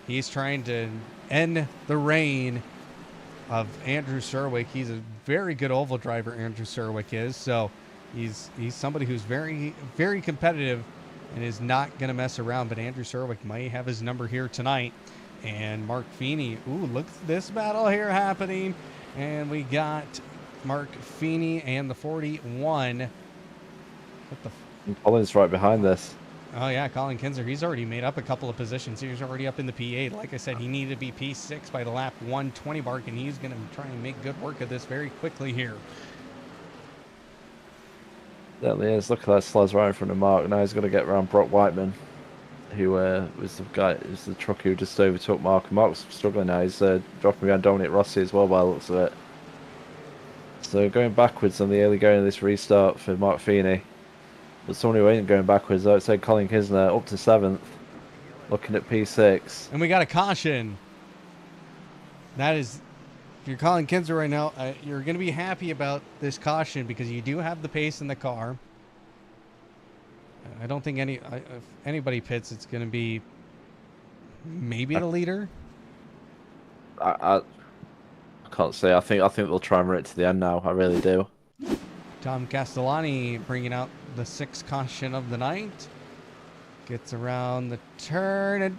he's trying to end the reign of Andrew Serwick. He's a very good oval driver, Andrew Serwick is, so he's somebody who's very, very competitive and is not going to mess around. But Andrew Serwick might have his number here tonight. And Mark Feeney, ooh, look at this battle here happening. And we got Mark Feeney and the 41. What the? And Collins right behind this. Oh, yeah, Colin Kinzer. He's already made up a couple of positions. He's already up in the P8. Like I said, he needed to be P6 by the lap 120 mark, and he's going to try and make good work of this very quickly here. Certainly is. Look at that Slaz right in front of Mark. Now he's going to get around Brock Whiteman, who was the truck who just overtook Mark. And Mark's struggling now. He's dropping behind Dominic Rossi as well by the looks of it. So going backwards on the early going of this restart for Mark Feeney. But someone who ain't going backwards, I would say Colin Kisner up to 7th, looking at P6. And we got a caution. That is, if you're calling Kinzer right now, you're going to be happy about this caution because you do have the pace in the car. I don't think if anybody pits, it's going to be maybe the leader. I can't say. I think they'll try and run it to the end now. I really do. Tom Castellani bringing out the 6th caution of the night. Gets around the turn and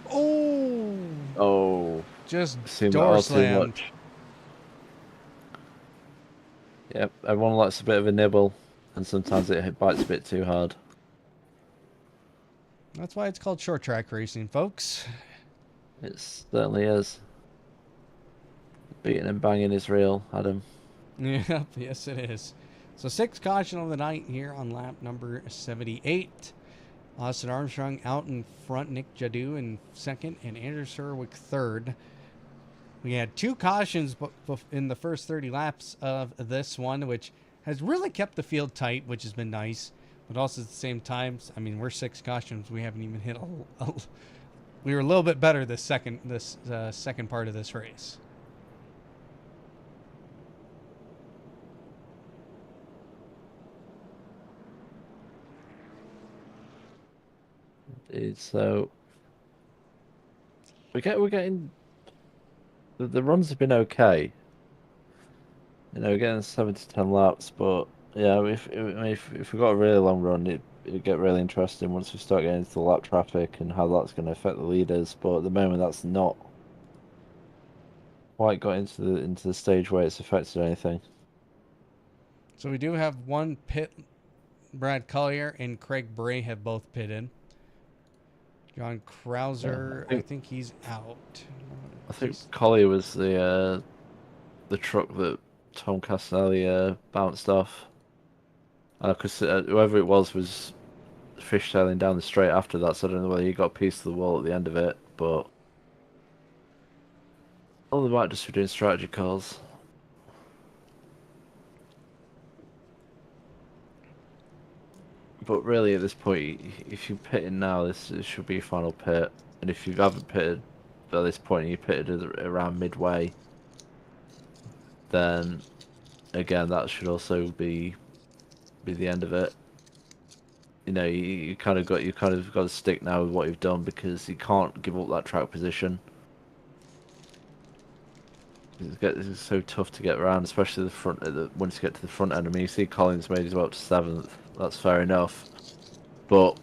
just Seen that door all too slammed. much. Yep, everyone likes a bit of a nibble, and sometimes it bites a bit too hard. That's why it's called short track racing, folks. It certainly is. Beating and banging is real, Adam. Yep, yes it is. So 6th caution of the night here on lap number 78. Austin Armstrong out in front, Nick Jadu in 2nd, and Andrew Serwick 3rd. We had 2 cautions in the first 30 laps of this one, which has really kept the field tight, which has been nice. But also at the same time, I mean, we're 6 cautions. We haven't even hit we were a little bit better this second part of this race. So we're getting the runs have been okay. You know, we're getting 7 to 10 laps, but yeah, if we got a really long run, it'd get really interesting once we start getting into the lap traffic and how that's going to affect the leaders. But at the moment, that's not quite got into the stage where it's affected anything. So we do have one pit. Brad Collier and Craig Bray have both pitted. John Krauser, Yeah, I think he's out. I think Collier was the truck that Tom Castanelli bounced off. Because whoever it was fishtailing down the straight after that, so I don't know whether he got a piece of the wall at the end of it, but they might just be doing strategy calls. But really, at this point, if you're pitting now, this should be your final pit. And if you haven't pitted at this point, you pitted around midway, then again, that should also be the end of it. You know, you kind of got to stick now with what you've done because you can't give up that track position. It's so tough to get around, especially the front. Once you get to the front end, I mean, you see Collins made his way up to 7th. That's fair enough, but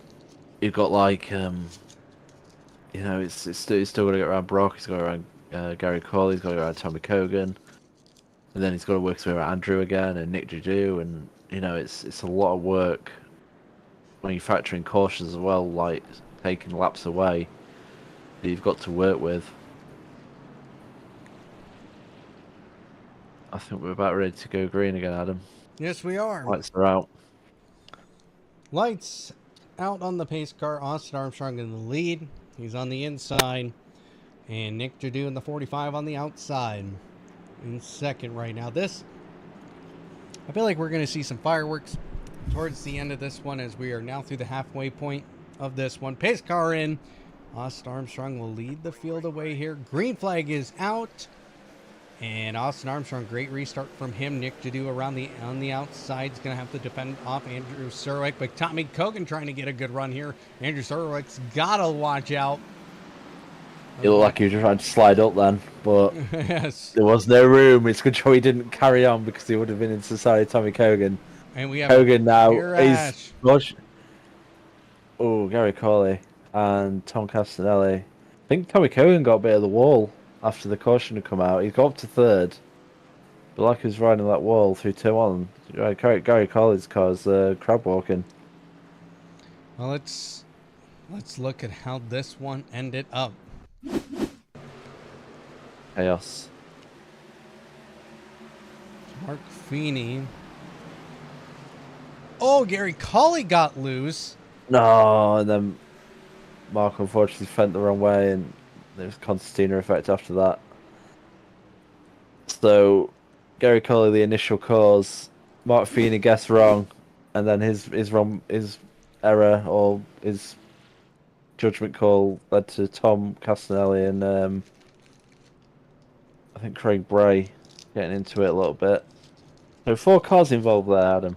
you've got like you know, it's still got to get around Brock. He's got to go around Gary Cole. He's got to go around Tommy Cogan, and then he's got to work his way around Andrew again and Nick Juju, and you know, it's a lot of work when you factor in cautions as well, like taking laps away that you've got to work with. I think we're about ready to go green again, Adam. Yes, we are. Lights are out. Lights out on the pace car. Austin Armstrong in the lead. He's on the inside. And Nick Jadu in the 45 on the outside. In second right now. I feel like we're going to see some fireworks towards the end of this one as we are now through the halfway point of this one. Pace car in. Austin Armstrong will lead the field away here. Green flag is out. And Austin Armstrong, great restart from him. Nick Jadu on the outside is going to have to defend off Andrew Surwick. But Tommy Cogan trying to get a good run here. Andrew Surwick's got to watch out. You look like you were trying to slide up then, but yes. There was no room. It's good show he didn't carry on because he would have been in society Tommy Cogan. And we have Cogan now. Ash. Oh, Gary Corley and Tom Castanelli. I think Tommy Cogan got a bit of the wall after the caution had come out. He got up to 3rd, but like he was riding that wall through turn 1. Gary Corley's car's crab walking. Well, let's look at how this one ended up. Chaos. Mark Feeney. Oh, Gary Colley got loose. No, and then Mark unfortunately fent the wrong way, and there was concertina effect after that. So Gary Colley, the initial cause, Mark Feeney guessed wrong, and then his error or his judgment call led to Tom Castanelli and I think Craig Bray getting into it a little bit. So 4 cars involved there, Adam.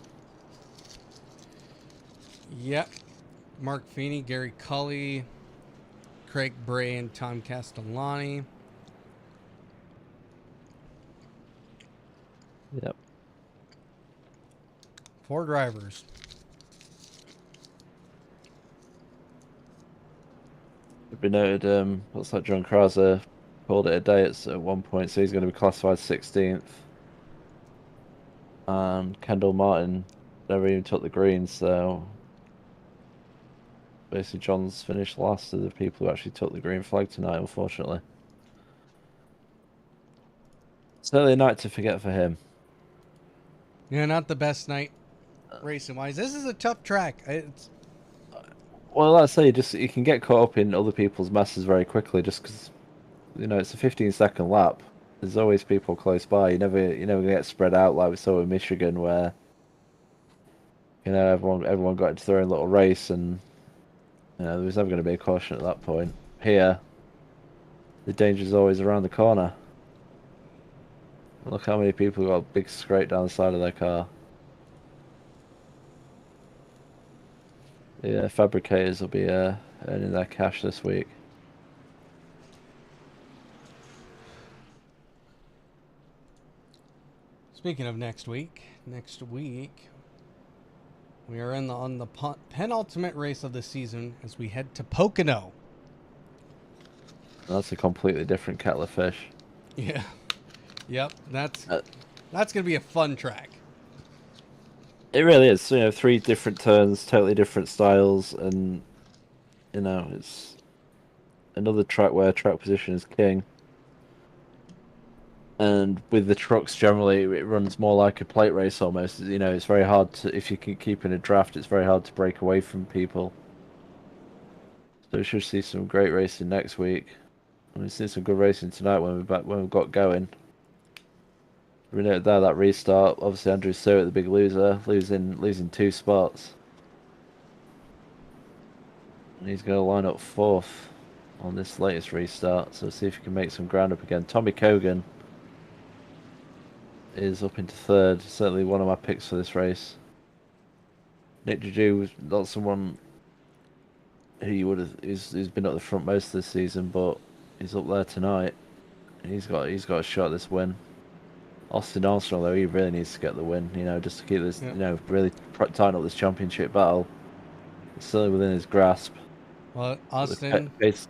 Yep. Mark Feeney, Gary Cully, Craig Bray, and Tom Castellani. Yep. 4 drivers. It'd be noted, looks like John Krauser called it a day at one point, so he's going to be classified 16th. And Kendall Martin never even took the green, so basically John's finished last of the people who actually took the green flag tonight, unfortunately. Certainly a night to forget for him. Yeah, not the best night racing wise. This is a tough track. Well, like I say, you can get caught up in other people's messes very quickly just because, you know, it's a 15-second lap. there's always people close by. You never get spread out like we saw in Michigan, where everyone got into their own little race, and there was never going to be a caution at that point. Here, the danger's always around the corner. Look how many people got a big scrape down the side of their car. The fabricators will be earning their cash this week. Speaking of next week we are on the penultimate race of the season as we head to Pocono. That's a completely different kettle of fish. Yeah. Yep. That's gonna be a fun track. It really is. 3 different turns, totally different styles, and it's another track where track position is king. And with the trucks, generally, it runs more like a plate race almost. It's very hard to, if you can keep in a draft, it's very hard to break away from people. So we should see some great racing next week. And we've seen some good racing tonight when we've got going. We noted there that restart. Obviously, Andrew Stewart, the big loser, losing 2 spots. And he's going to line up 4th on this latest restart. So see if he can make some ground up again. Tommy Cogan is up into 3rd. Certainly one of my picks for this race. Nick Juju was not someone who's been at the front most of this season, but he's up there tonight. He's got a shot at this win. Austin Armstrong, though, he really needs to get the win, just to keep this, really tighten up this championship battle. It's certainly within his grasp. Well, Austin, he's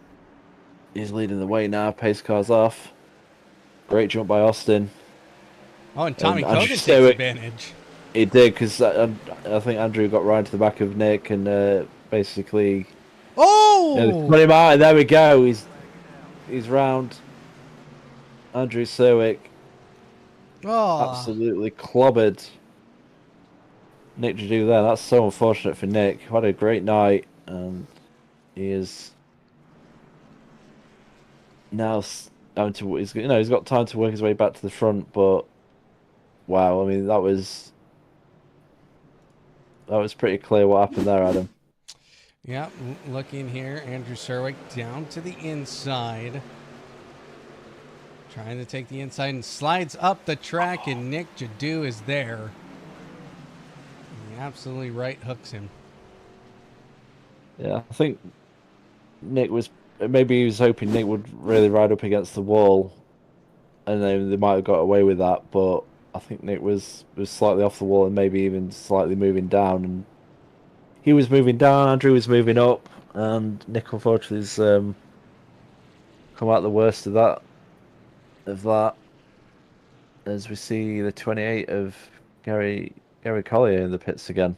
leading the way now. Pace car's off. Great jump by Austin. Oh, and Tommy Cogan takes advantage. He did, because I think Andrew got right into the back of Nick and basically... Oh! Put him out, and there we go. He's round. Andrew Serwick absolutely clobbered Nick to do there. That's so unfortunate for Nick. What a great night, and he is now he's got time to work his way back to the front. But wow, I mean that was pretty clear what happened there, Adam. Yeah, looking here, Andrew Serwick down to the inside. Trying to take the inside and slides up the track, and Nick Jadu is there. And he absolutely right hooks him. Yeah, I think Nick was hoping Nick would really ride up against the wall, and then they might have got away with that. But I think Nick was slightly off the wall and maybe even slightly moving down, and he was moving down. Andrew was moving up, and Nick unfortunately has come out the worst of that. As we see the 28 of Gary Collier in the pits again.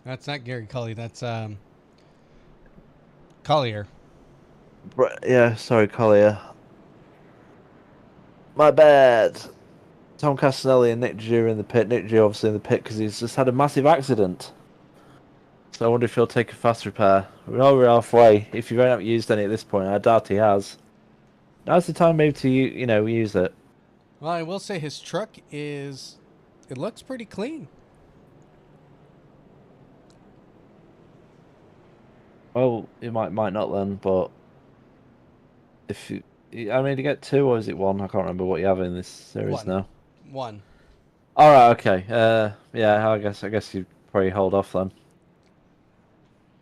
That's not Gary Collier. That's Collier. Yeah, sorry, Collier. My bad. Tom Castanelli and Nick Jure in the pit. Nick Jure obviously in the pit because he's just had a massive accident. So I wonder if he'll take a fast repair. We're halfway. If you haven't used any at this point, I doubt he has. Now's the time maybe to use it. Well, I will say his truck it looks pretty clean. Well, it might not then, but to get 2 or is it 1? I can't remember what you have in this series now. 1. All right, okay. Yeah, I guess you probably hold off then.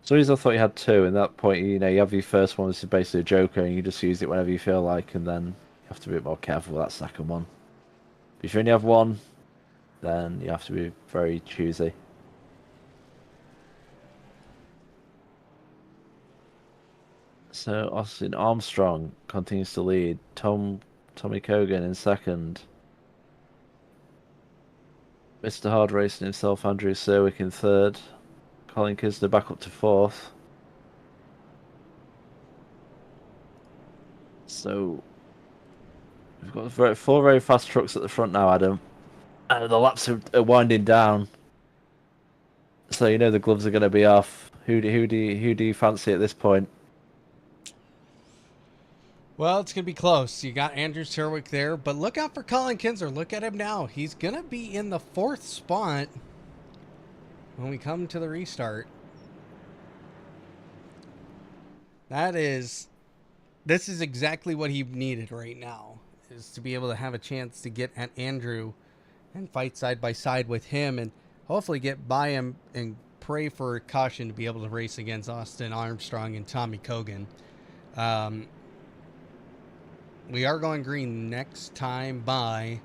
So I thought you had 2, and at that point, you have your first one, which is basically a joker, and you just use it whenever you feel like, and then you have to be a bit more careful with that second one. If you only have 1, then you have to be very choosy. So Austin Armstrong continues to lead. Tommy Cogan in 2nd. Mr. Hard racing himself, Andrew Serwick in 3rd. Colin Kisner back up to 4th. So we've got 4 very fast trucks at the front now, Adam. And the laps are winding down. So the gloves are going to be off. Who do you fancy at this point? Well, it's going to be close. You got Andrew Serwick there, but look out for Colin Kinser. Look at him now. He's going to be in the 4th spot when we come to the restart. This is exactly what he needed right now, is to be able to have a chance to get at Andrew and fight side by side with him and hopefully get by him and pray for a caution to be able to race against Austin Armstrong and Tommy Cogan. We are going green next time by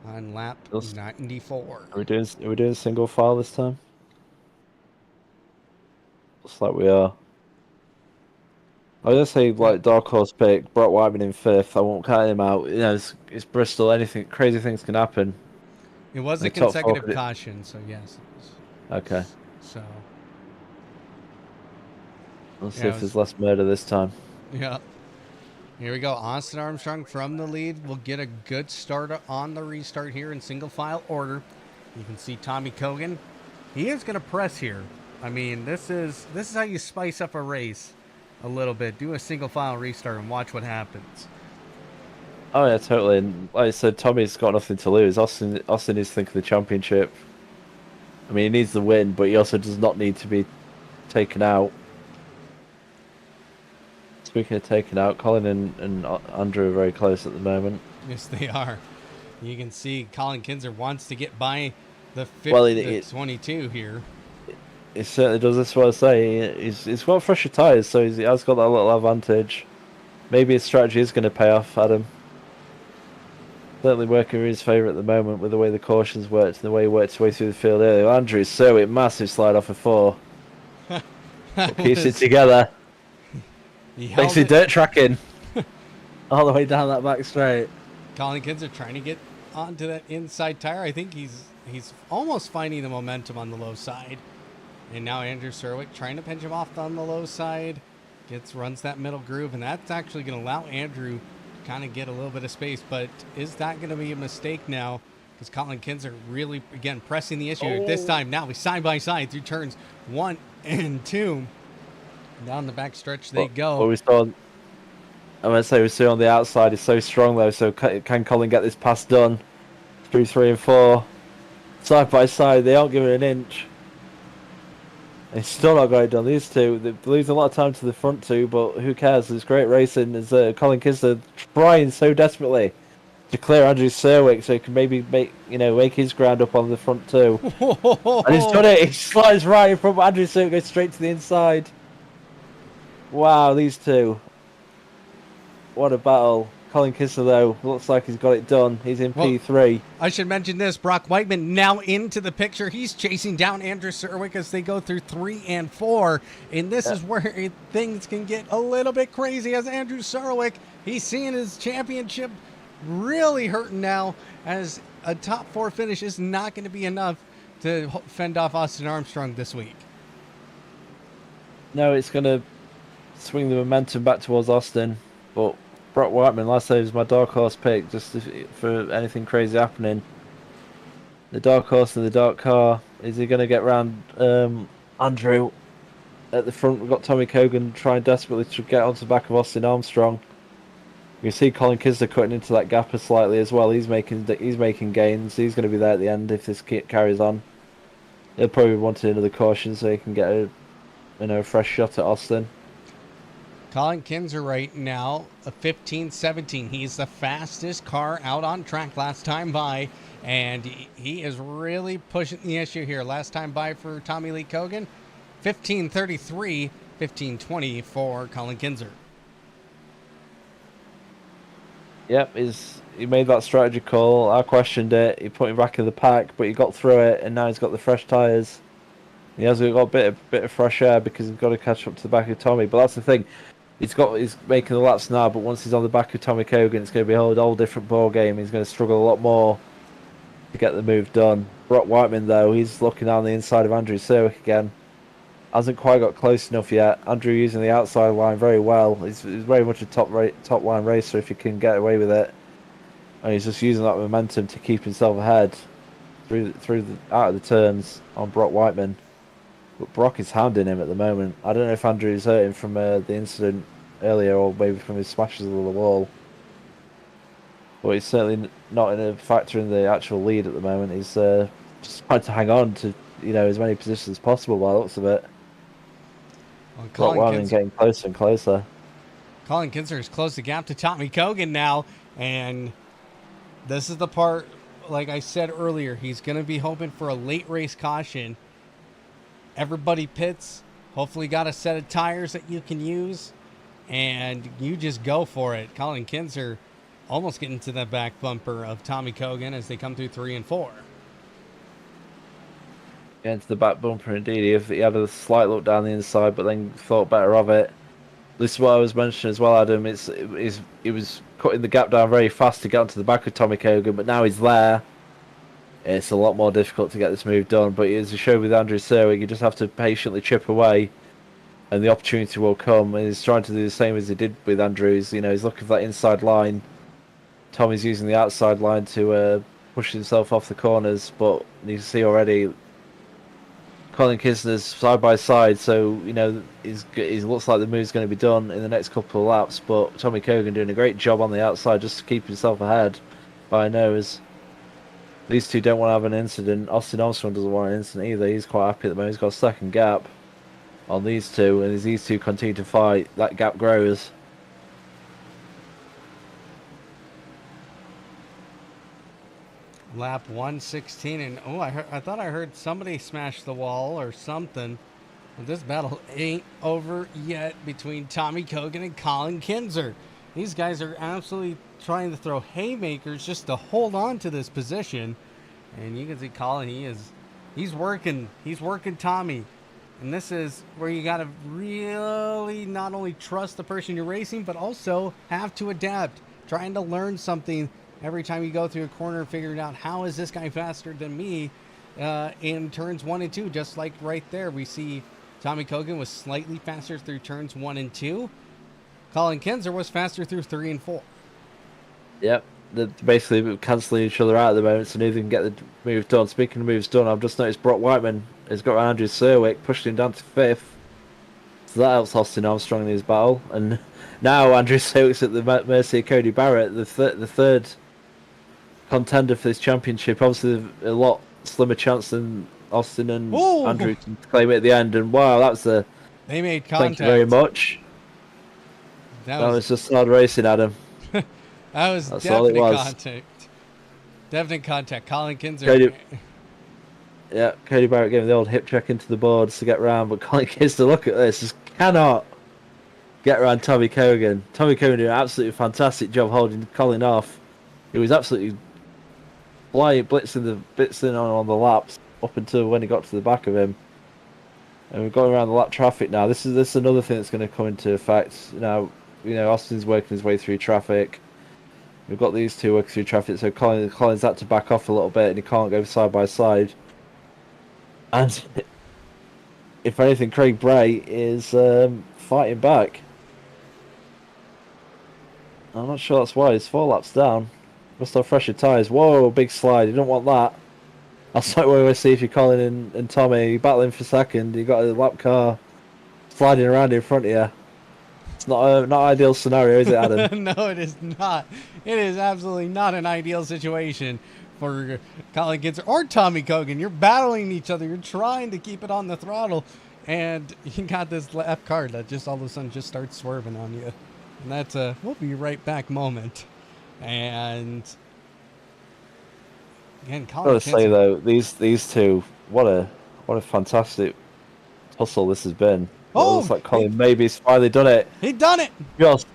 on lap 94. Are we doing single file this time? Looks like we are. I was gonna say like dark horse pick, Brock Whiteman in 5th. I won't count him out. You know, it's Bristol. Anything crazy things can happen. It was a consecutive caution, so yes. Okay. So. Let's see if there's less murder this time. Yeah. Here we go. Austin Armstrong from the lead will get a good start on the restart here in single file order. You can see Tommy Cogan. He is going to press here. I mean, this is how you spice up a race a little bit. Do a single file restart and watch what happens. Oh yeah, totally. And like I said, Tommy's got nothing to lose. Austin is thinking the championship. I mean, he needs the win, but he also does not need to be taken out. Speaking of taken out, Colin and Andrew are very close at the moment. Yes, they are. You can see Colin Kinser wants to get by the 22 here. It certainly does. That's what I say. He's got fresher tyres, so he has got that little advantage. Maybe his strategy is going to pay off, Adam. Certainly working in his favour at the moment with the way the cautions worked and the way he worked his way through the field earlier. Andrew Serwick, massive slide off of 4. Piece it together. Basically dirt tracking all the way down that back straight. Colin Kinser trying to get onto that inside tire. I think he's almost finding the momentum on the low side. And now Andrew Serwick trying to pinch him off on the low side. Runs that middle groove, and that's actually going to allow Andrew to kind of get a little bit of space. But is that going to be a mistake now? Because Colin Kinser really, again, pressing the issue. This time now he's side by side through turns 1 and 2. Down the back stretch they go. What we saw, I'm going to say we see on the outside is so strong though, so can Colin get this pass done? Through 3 and 4. Side by side, they aren't giving an inch. It's still not got it done. These two, they lose a lot of time to the front two, but who cares? It's great racing. There's Colin Kinser trying so desperately to clear Andrew Serwick so he can maybe make his ground up on the front two. And he's done it. He slides right in front of Andrew Serwick, goes straight to the inside. Wow, these two. What a battle. Colin Kinser, though, looks like he's got it done. He's in P3. I should mention this. Brock Whiteman now into the picture. He's chasing down Andrew Serwick as they go through 3 and 4. And this is where things can get a little bit crazy as Andrew Serwick, he's seeing his championship really hurting now as a top 4 finish is not going to be enough to fend off Austin Armstrong this week. No, it's going to swing the momentum back towards Austin, but Brock Whiteman, last time was my dark horse pick, just for anything crazy happening. The dark horse and the dark car. Is he going to get round Andrew at the front? We've got Tommy Cogan trying desperately to get onto the back of Austin Armstrong. You see Colin Kinser cutting into that gap slightly as well. He's making gains. He's going to be there at the end if this carries on. He'll probably want another caution so he can get a fresh shot at Austin. Colin Kinser right now, a 15-17. He's the fastest car out on track last time by, and he is really pushing the issue here. Last time by for Tommy Lee Cogan, 15-33, 15-20 for Colin Kinser. Yep, he made that strategy call. I questioned it. He put him back in the pack, but he got through it, and now he's got the fresh tyres. He has got a bit of fresh air because he's got to catch up to the back of Tommy. But that's the thing. He's making the laps now, but once he's on the back of Tommy Cogan, it's going to be a whole different ball game. He's going to struggle a lot more to get the move done. Brock Whiteman, though, he's looking down the inside of Andrew Serwick again. Hasn't quite got close enough yet. Andrew using the outside line very well. He's very much a top line racer if he can get away with it. And he's just using that momentum to keep himself ahead out of the turns on Brock Whiteman. But Brock is hounding him at the moment. I don't know if Andrew's hurting from the incident earlier, or maybe from his smashes of the wall. But he's certainly not in a factor in the actual lead at the moment. He's just trying to hang on to as many positions as possible by the looks of it. Well, Rottweiler getting closer and closer. Colin Kinser has closed the gap to Tommy Kogan now, and this is the part, like I said earlier, he's going to be hoping for a late race caution. Everybody pits, hopefully got a set of tires that you can use, and you just go for it. Colin Kinser almost getting to the back bumper of Tommy Kogan as they come through 3 and 4. Into the back bumper indeed. He had a slight look down the inside, but then thought better of it. This is what I was mentioning as well, Adam. He was cutting the gap down very fast to get onto the back of Tommy Kogan, but now he's there. It's a lot more difficult to get this move done. But as you showed with Andrew Serwick, you just have to patiently chip away, and the opportunity will come. And he's trying to do the same as he did with Andrews. He's looking for that inside line. Tommy's using the outside line to push himself off the corners, but you can see already Colin Kisner's side by side, so he looks like the move's going to be done in the next couple of laps. But Tommy Kogan doing a great job on the outside just to keep himself ahead by a nose. These two don't want to have an incident. Austin Armstrong doesn't want an incident either. He's quite happy at the moment. He's got a second gap on these two, and as these two continue to fight, that gap grows. Lap 116, and I thought I heard somebody smash the wall or something. But this battle ain't over yet between Tommy Kogan and Colin Kinser. These guys are absolutely trying to throw haymakers just to hold on to this position. And you can see Colin, he's working Tommy. And this is where you got to really not only trust the person you're racing, but also have to adapt, trying to learn something every time you go through a corner, figuring out how is this guy faster than me in turns 1 and 2. Just like right there, we see Tommy Kogan was slightly faster through turns 1 and 2. Colin Kinser was faster through 3 and 4. Yep, they're basically cancelling each other out at the moment, so neither can get the move done. Speaking of moves done, I've just noticed Brock Whiteman has got Andrew Serwick, pushed him down to 5th. So that helps Austin Armstrong in his battle. And now Andrew Serwick's at the mercy of Cody Barrett, the third contender for this championship. Obviously, a lot slimmer chance than Austin and Andrew to claim it at the end. And wow, they made contact. Thank you very much. That was just hard racing, Adam. That was definite contact. Definite contact. Colin Kinser. Cody Barrett gave him the old hip check into the boards to get round, but Colin Kinser, look at this, just cannot get around Tommy Kogan. Tommy Kogan did an absolutely fantastic job holding Colin off. He was absolutely blitzing on the laps up until when he got to the back of him. And we're going around the lap traffic now. This is another thing that's going to come into effect. Now, Austin's working his way through traffic. We've got these two working through traffic, so Colin's had to back off a little bit, and he can't go side by side. And if anything, Craig Bray is fighting back. I'm not sure that's why. He's 4 laps down. Must have fresher tyres. Whoa, big slide. You don't want that. That's like where we see if you're Colin and Tommy battling for second. You've got a lap car sliding around in front of you. It's not an ideal scenario, is it, Adam? No, it is not. It is absolutely not an ideal situation for Colin Kinser or Tommy Kogan. You're battling each other. You're trying to keep it on the throttle. And you got this left car that just all of a sudden just starts swerving on you. And that's a we'll be right back moment. And again, Colin I've got to say though, these two, what a fantastic tussle this has been. It looks like Colin maybe's finally done it. He done it. Just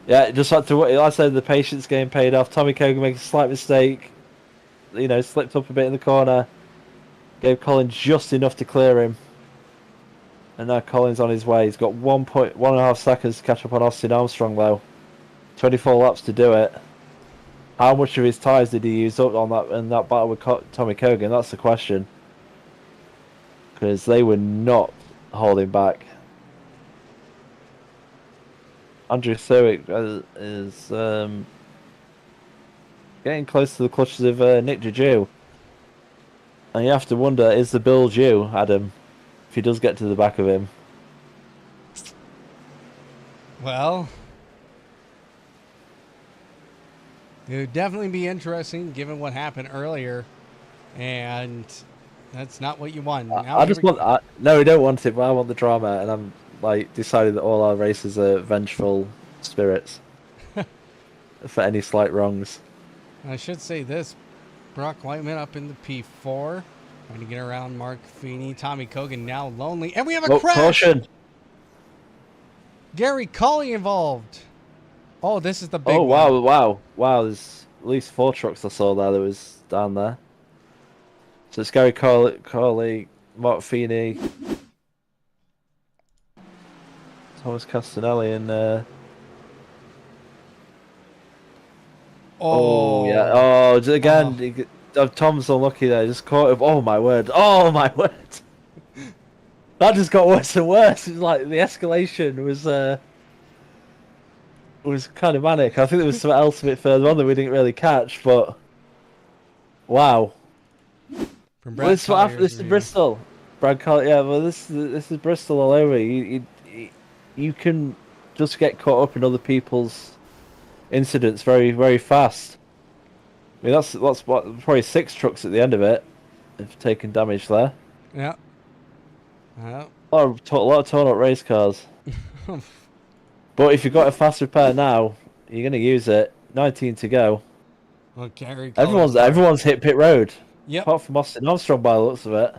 had to. Like I said, the patience game paid off. Tommy Kogan makes a slight mistake. Slipped up a bit in the corner. Gave Colin just enough to clear him. And now Colin's on his way. He's got 1.5 seconds to catch up on Austin Armstrong though. 24 laps to do it. How much of his tyres did he use up on that battle with Tommy Kogan? That's the question. Because they were not holding back. Andrew Serwick is getting close to the clutches of Nick Juju. And you have to wonder, is the bill due, Adam, if he does get to the back of him? Well, It would definitely be interesting given what happened earlier, and that's not what you want. Now I here just we want. No, we don't want it, but I want the drama, and I'm like decided that all our races are vengeful spirits for any slight wrongs. I should say this: Brock Whiteman up in the P4, trying to get around Mark Feeney. Tommy Kogan now lonely, and we have a Oh, crash. caution! Gary Colley involved. Oh, this is the big Oh one. wow, wow, wow! There's at least 4 trucks I saw there that was down there. So it's Gary Corley, Mark Feeney, Thomas Castanelli, and oh yeah, Oh, oh oh, again, Tom's unlucky there. Just caught him. Oh my word! Oh my word! That just got worse and worse. It's like the escalation was kind of manic. I think there was something else a bit further on that we didn't really catch, but wow. from Well, Brad Collier's this is review. Bristol. Brad Colley, yeah. Well, this is Bristol all over. You can just get caught up in other people's incidents very very fast. I mean that's what probably 6 trucks at the end of it have taken damage there. Yeah. Yeah. A lot of torn up race cars. But if you've got a fast repair now, you're gonna use it. 19 to go. Well, Gary Colley's car. Everyone's hit pit road, Yep. apart from Austin Armstrong by the looks of it.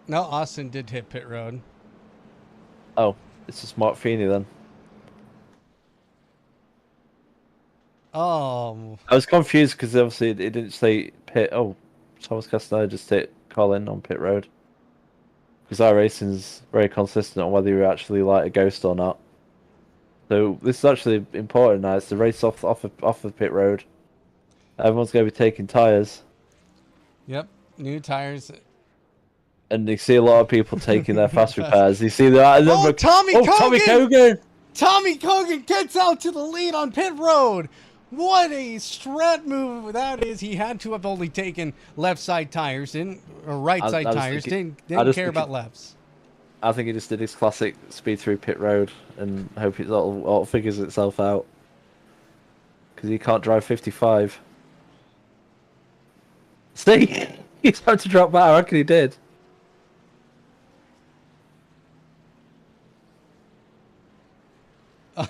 No, Austin did hit pit road. Oh, it's just Mark Feeney then. Oh, I was confused because obviously it didn't say pit. Oh, Thomas Castaneda just hit Colin on pit road. Because our racing's very consistent on whether you're actually like a ghost or not. So this is actually important now. It's the race off the pit road. Everyone's going to be taking tyres. yep. New tires. And you see a lot of people taking their fast Fast. repairs. You see the Oh, number. Tommy Oh, Kogan! Tommy Kogan! Tommy Kogan gets out to the lead on pit road. What a strat move that is. He had to have only taken left side tires, or right side I just tires. think Didn't care about lefts. I think he just did his classic speed through pit road and hope it all figures itself out. Because he can't drive 55. See? He's had to drop back. I reckon he did.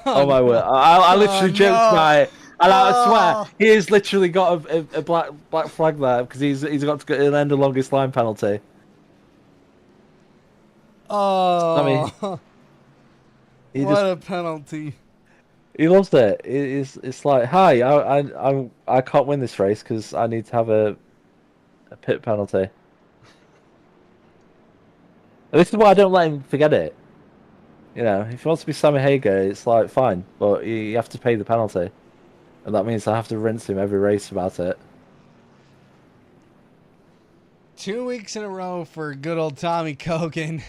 Oh my word! I literally joked no. about it, and I swear Oh. he has literally got a black flag there because he's got to get an end of longest line penalty. I mean, Oh. he What just a penalty. he loves it. It's like, hi, I can't win this race because I need to have a pit penalty. And this is why I don't let him forget it. You know, if he wants to be Sammy Hagar, it's like fine, but you have to pay the penalty, and that means I have to rinse him every race about it. 2 weeks in a row for good old Tommy Kogan.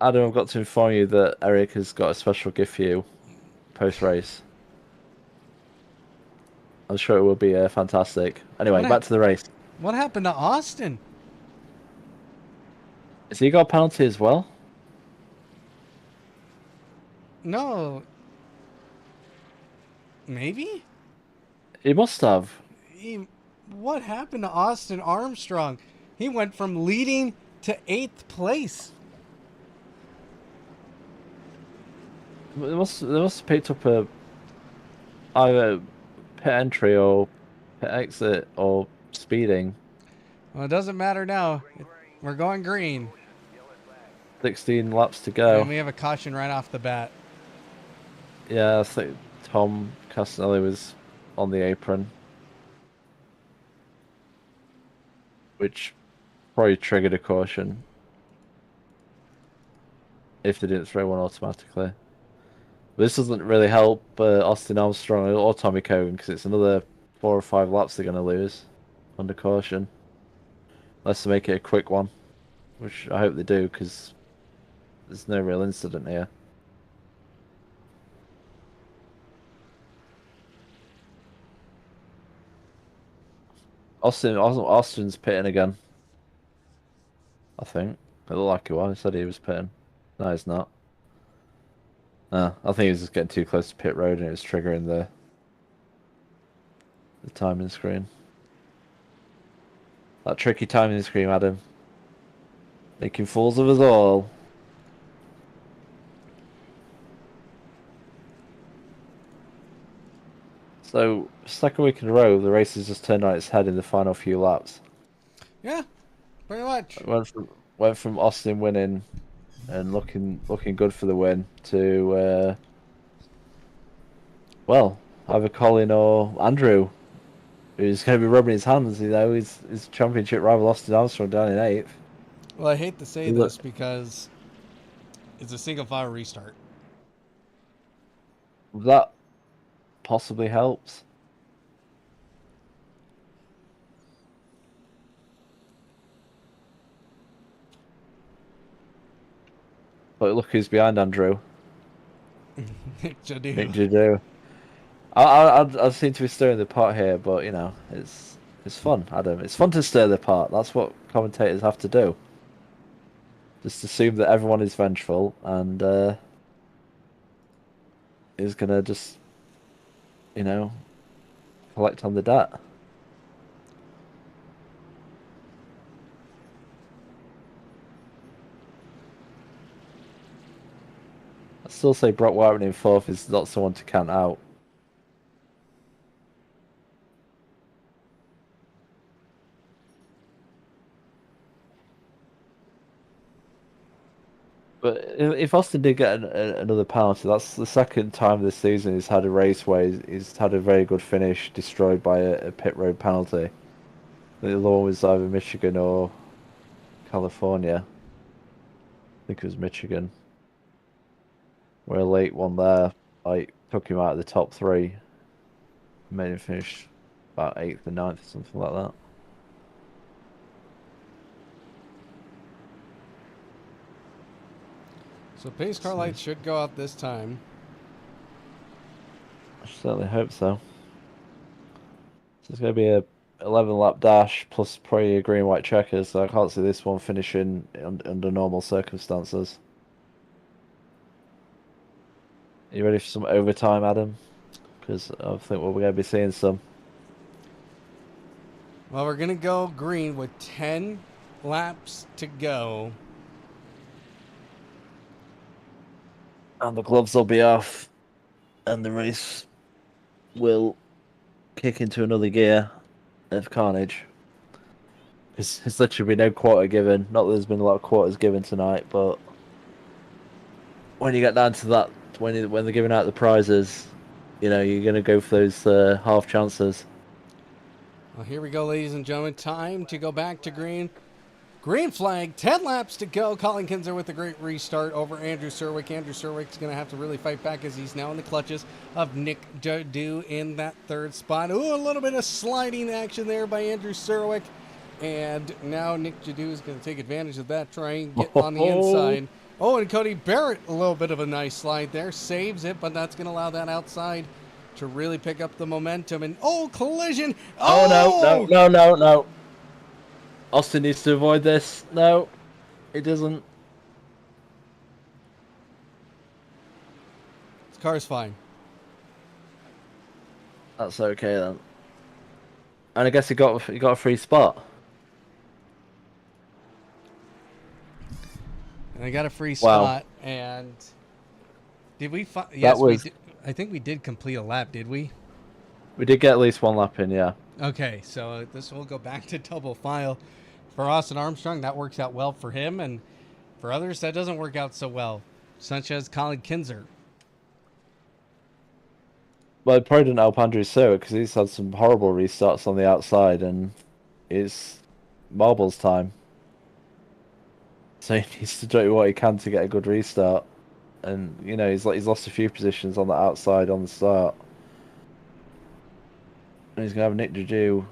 Adam, I've got to inform you that Eric has got a special gift for you post race. I'm sure it will be fantastic. Anyway, What, back to the race. what happened to Austin? Has he got a penalty as well? No. Maybe? He must have. What happened to Austin Armstrong? He went from leading to 8th place. They must have picked up a either pit entry or pit exit or speeding. Well, it doesn't matter now. We're going green. 16 laps to And go. we have a caution right off the bat. Yeah, I think Tom Castanelli was on the apron, which probably triggered a caution if they didn't throw one automatically. But this doesn't really help Austin Armstrong or Tommy Cogan because it's another 4 or 5 laps they're going to lose under caution. Unless they make it a quick one, which I hope they do because there's no real incident here. Austin's pitting again. I think. It looked like he was. He said he was pitting. No, he's not. I think he was just getting too close to pit road and it was triggering the The timing screen. That tricky timing screen, Adam. Making fools of us all. So, second week in a row, the race has just turned on its head in the final few laps. Yeah, pretty much. Went from Austin winning and looking good for the win to well, either Colin or Andrew, who's going to be rubbing his hands. You know, his championship rival Austin Armstrong down in eighth. Well, I hate to say Look, this because it's a single file restart. that possibly helps. But look who's behind Andrew. Nick Jadu. Nick Jadu. I seem to be stirring the pot here, but you know, it's fun, Adam. It's fun to stir the pot. That's what commentators have to do. Just assume that everyone is vengeful and is gonna just, you know, collect on the debt. I still say Brock Whiteman in fourth is not someone to count out. But if Austin did get another penalty, that's the second time this season he's had a race where he's had a very good finish destroyed by a pit road penalty. The other one was either Michigan or California. I think it was Michigan. Where a late one there, like, took him out of the top three. Made him finish about 8th and 9th or something like that. So pace car lights should go out this time. I certainly hope so. So it's going to be a 11 lap dash plus probably a green white checkers, so I can't see this one finishing under normal circumstances. Are you ready for some overtime, Adam? Because I think we're going to be seeing some. Well, we're going to go green with 10 laps to go. And the gloves will be off, and the race will kick into another gear of carnage. It's literally been no quarter given. Not that there's been a lot of quarters given tonight, but when you get down to that, when they're giving out the prizes, you know, you're going to go for those half chances. Well, here we go, ladies and gentlemen. Time to go back to green. Green flag, 10 laps to go. Colin Kinzer with a great restart over Andrew Serwick. Andrew Serwick's going to have to really fight back as he's now in the clutches of Nick Jadu in that third spot. Ooh, a little bit of sliding action there by Andrew Serwick. And now Nick Jadu is going to take advantage of that, try and get on the inside. Oh, and Cody Barrett, a little bit of a nice slide there. Saves it, but that's going to allow that outside to really pick up the momentum. And, oh, collision. Oh, no. Austin needs to avoid this. No, he doesn't. His car's fine. That's okay then. And I guess he got a free spot. And I got a free spot. And did we? Yes, we did. I think we did complete a lap. Did we? We did get at least one lap in, yeah. Okay, so this will go back to double file. For Austin Armstrong, that works out well for him, and for others, that doesn't work out so well, such as Colin Kinzer. Well, it probably didn't help Andrew Serwick because he's had some horrible restarts on the outside, and it's marbles time. So he needs to do what he can to get a good restart. And, you know, he's lost a few positions on the outside on the start. And he's going to have Nick Jadu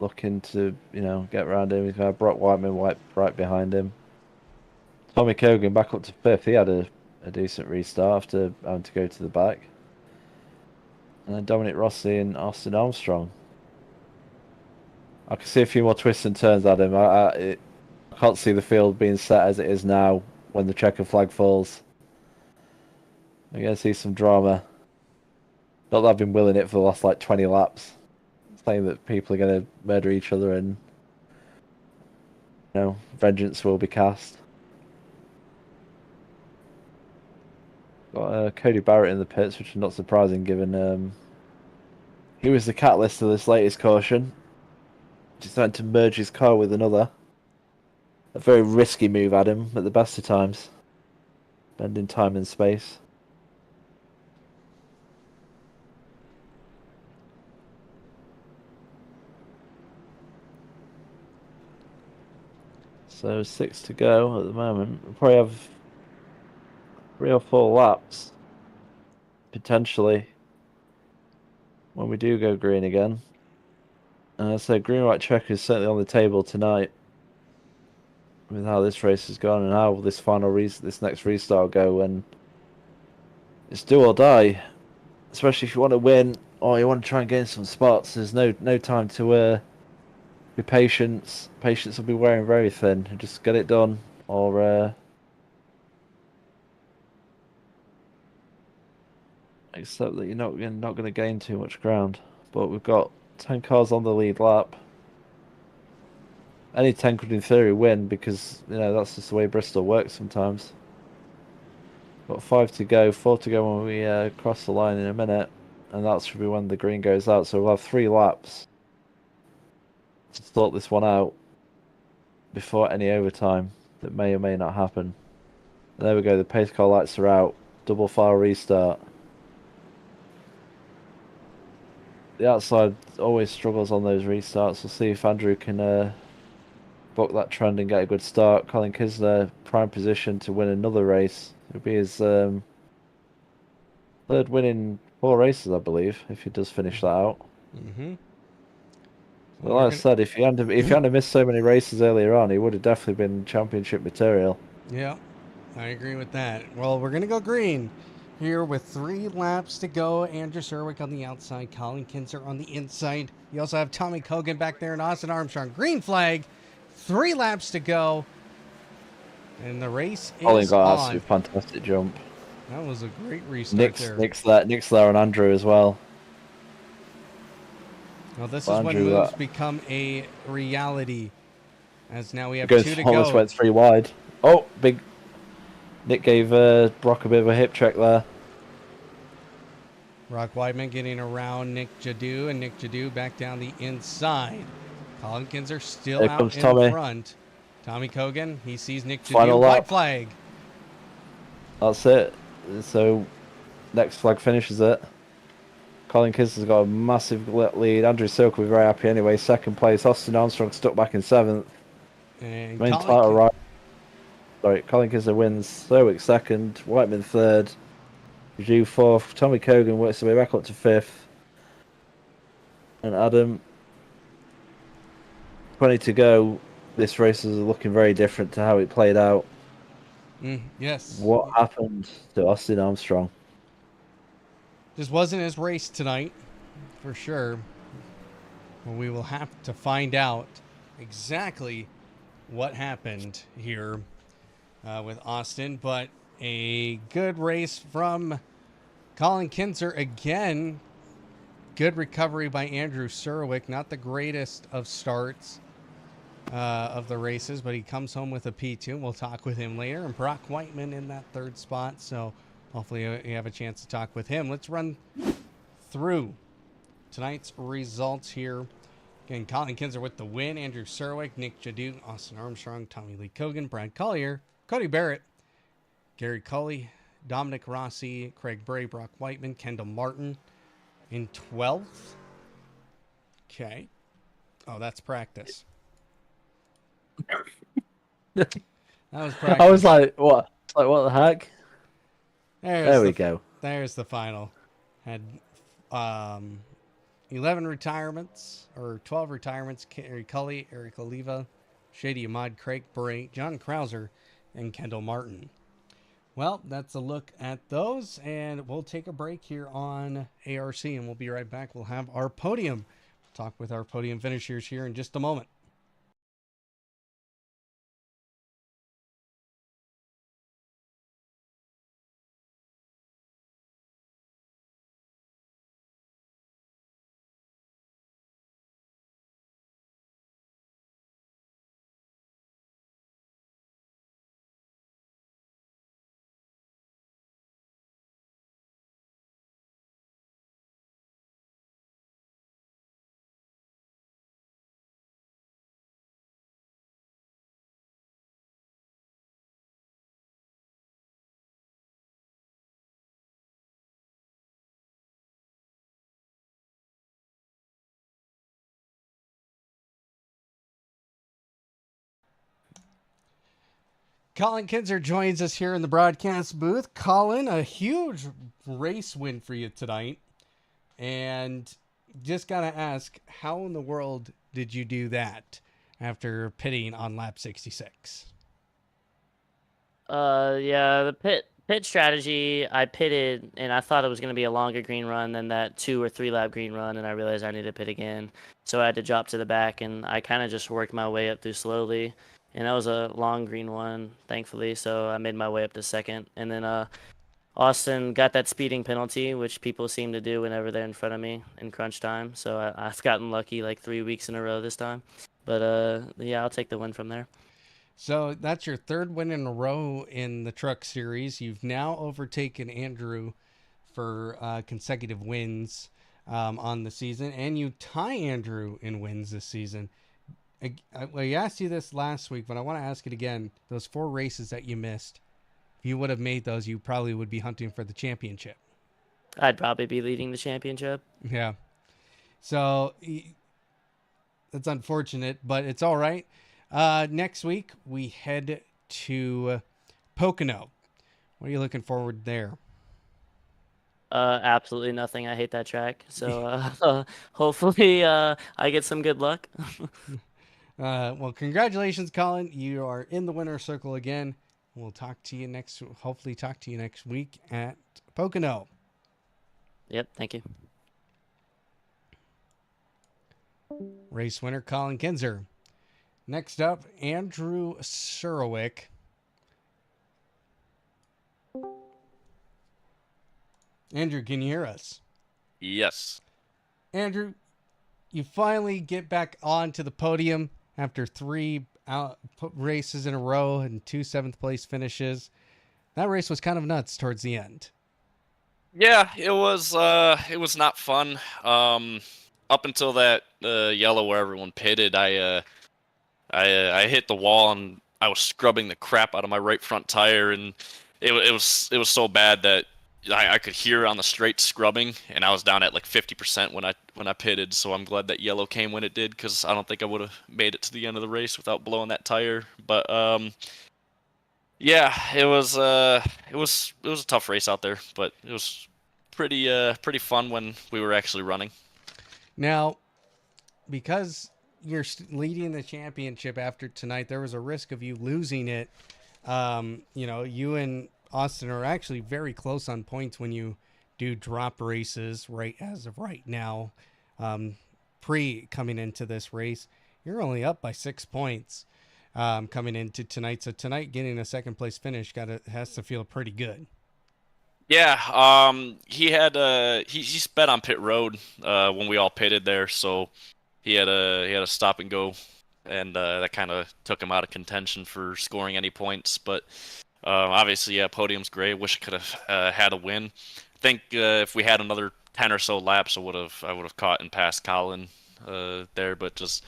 looking to, you know, get around him. He's going to have Brock Whiteman right behind him. Tommy Kogan back up to fifth. He had a decent restart after having to go to the back. And then Dominic Rossi and Austin Armstrong. I can see a few more twists and turns at him. I can't see the field being set as it is now when the checker flag falls. I'm going to see some drama. Not that I've been willing it for the last like 20 laps, saying that people are going to murder each other and vengeance will be cast. Got Cody Barrett in the pits, which is not surprising given he was the catalyst of this latest caution. Just trying to merge his car with another. A very risky move, Adam, at the best of times. Bending time and space. So 6 to go at the moment. We'll probably have 3 or 4 laps, potentially, when we do go green again. So green-white checker is certainly on the table tonight with how this race has gone and how this this next restart will go. And it's do or die, especially if you want to win or you want to try and gain some spots. There's no time to be patient. Patience will be wearing very thin. Just get it done, or except that you're not going to gain too much ground. But we've got 10 cars on the lead lap. Any 10 could in theory win because that's just the way Bristol works sometimes. Got 5 to go, 4 to go when we cross the line in a minute, and that should be when the green goes out. So we'll have 3 laps to sort this one out before any overtime that may or may not happen. And there we go, the pace car lights are out. Double file restart. The outside always struggles on those restarts. We'll see if Andrew can buck that trend and get a good start. Colin Kisner, prime position to win another race. It'll be his third win in 4 races, I believe, if he does finish that out. Mm-hmm. But like I said, if he hadn't missed so many races earlier on, he would have definitely been championship material. Yeah, I agree with that. Well, we're going to go green here with 3 laps to go. Andrew Serwick on the outside, Colin Kinser on the inside. You also have Tommy Cogan back there and Austin Armstrong. Green flag, 3 laps to go. And the race Colin is got on. absolutely fantastic jump. That was a great restart there. Nick's there on Andrew as well. Well, this is when moves become a reality. As now we have 2 to go. Almost went 3 wide. Oh, big. Nick gave Brock a bit of a hip check there. Brock Weidman getting around Nick Jadu, and Nick Jadu back down the inside. Colin Kinser still Here out comes in Tommy. front. Tommy Cogan, he sees Nick Jadu. Final lap. White flag. That's it. So, next flag finishes it. Colin Kinser's got a massive lead. Andrew Silk will be very happy anyway. 2nd place. Austin Armstrong stuck back in 7th. And Main title right. Sorry, Colin Kinser wins. Serwick 2nd. Whiteman 3rd. Jadu 4th. Tommy Cogan works his way back up to 5th. And Adam, 20 to go. This race is looking very different to how it played out. Yes. What happened to Austin Armstrong? Just wasn't his race tonight, for sure. Well, we will have to find out exactly what happened here with Austin. But a good race from Colin Kinser again. Good recovery by Andrew Serwick. Not the greatest of starts of the races, but he comes home with a P2. We'll talk with him later. And Brock Whiteman in that 3rd spot. So hopefully you have a chance to talk with him. Let's run through tonight's results here. Again, Colin Kinser with the win. Andrew Serwick, Nick Jadu, Austin Armstrong, Tommy Lee Cogan, Brad Collier, Cody Barrett, Gary Cully, Dominic Rossi, Craig Bray, Brock Whiteman, Kendall Martin in 12th. Okay. Oh, that's practice. That was practice. I was like, what? Like, what the heck? There we go. There's the final. Had 11 retirements, or 12 retirements. Gary Cully, Eric Oliva, Shady Ahmad, Craig Bray, John Krauser, and Kendall Martin. Well, that's a look at those, and we'll take a break here on ARC, and we'll be right back. We'll have our podium. Talk with our podium finishers here in just a moment. Colin Kinzer joins us here in the broadcast booth. Colin, a huge race win for you tonight. And just got to ask, how in the world did you do that after pitting on lap 66? Yeah, the pit strategy, I pitted and I thought it was gonna be a longer green run than that 2 or 3 lap green run, and I realized I needed to pit again. So I had to drop to the back, and I kind of just worked my way up through slowly. And that was a long green one, thankfully. So I made my way up to second, and then Austin got that speeding penalty, which people seem to do whenever they're in front of me in crunch time. So I've gotten lucky like 3 weeks in a row this time. But yeah, I'll take the win from there. So that's your third win in a row in the truck series. You've now overtaken Andrew for consecutive wins on the season, and you tie Andrew in wins this season. I asked you this last week, but I want to ask it again. Those 4 races that you missed, if you would have made those, you probably would be hunting for the championship. I'd probably be leading the championship. Yeah. So that's unfortunate, but it's all right. Next week, we head to Pocono. What are you looking forward there? Absolutely nothing. I hate that track. So hopefully I get some good luck. Well, congratulations, Colin. You are in the winner's circle again. We'll hopefully talk to you next week at Pocono. Yep, thank you. Race winner, Colin Kinzer. Next up, Andrew Surowick. Andrew, can you hear us? Yes. Andrew, you finally get back onto the podium after 3 races in a row and 2 7th-place finishes. That race was kind of nuts towards the end. Yeah, it was not fun. Up until that yellow where everyone pitted, I hit the wall and I was scrubbing the crap out of my right front tire, and it was so bad that I could hear on the straight scrubbing, and I was down at like 50% when I pitted. So I'm glad that yellow came when it did, because I don't think I would have made it to the end of the race without blowing that tire. But yeah, it was a tough race out there, but it was pretty fun when we were actually running. Now, because you're leading the championship after tonight, there was a risk of you losing it. You and Austin are actually very close on points when you do drop races right as of right now. Pre coming into this race, you're only up by 6 points coming into tonight. So tonight, getting a second place finish has to feel pretty good. Yeah, he sped on pit road when we all pitted there, so he had a stop and go, and that kind of took him out of contention for scoring any points. But obviously, yeah, podium's great. Wish I could have had a win. I think if we had another 10 or so laps, I would have caught and passed Colin there, but just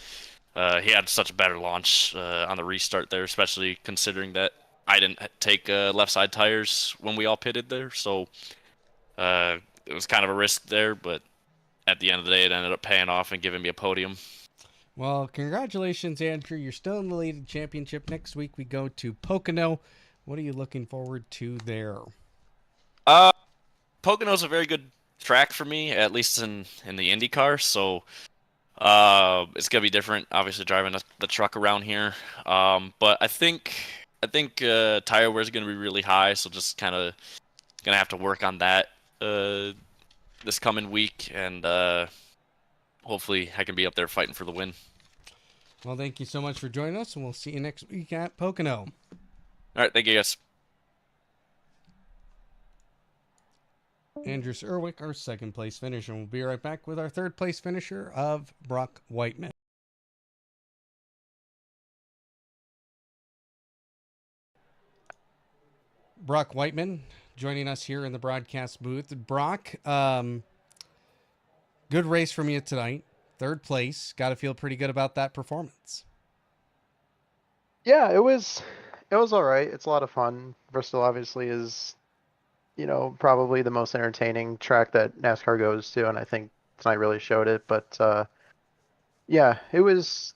he had such a better launch on the restart there, especially considering that I didn't take left side tires when we all pitted there, so it was kind of a risk there, but at the end of the day, it ended up paying off and giving me a podium. Well, congratulations, Andrew. You're still in the lead of the championship. Next week, we go to Pocono. What are you looking forward to there? Uh, Pocono's a very good track for me, at least in the IndyCar, so it's gonna be different, obviously driving the truck around here. But I think tire wear is gonna be really high, so just kind of gonna have to work on that this coming week, and hopefully I can be up there fighting for the win. Well, thank you so much for joining us, and we'll see you next week at Pocono. All right, thank you guys. Andrew Erwick, our second place finisher. We'll be right back with our third place finisher of Brock Whiteman. Brock Whiteman joining us here in the broadcast booth. Brock, good race from you tonight. Third place. Got to feel pretty good about that performance. Yeah, it was all right. It's a lot of fun. Bristol obviously is, probably the most entertaining track that NASCAR goes to, and I think tonight really showed it. But yeah, it was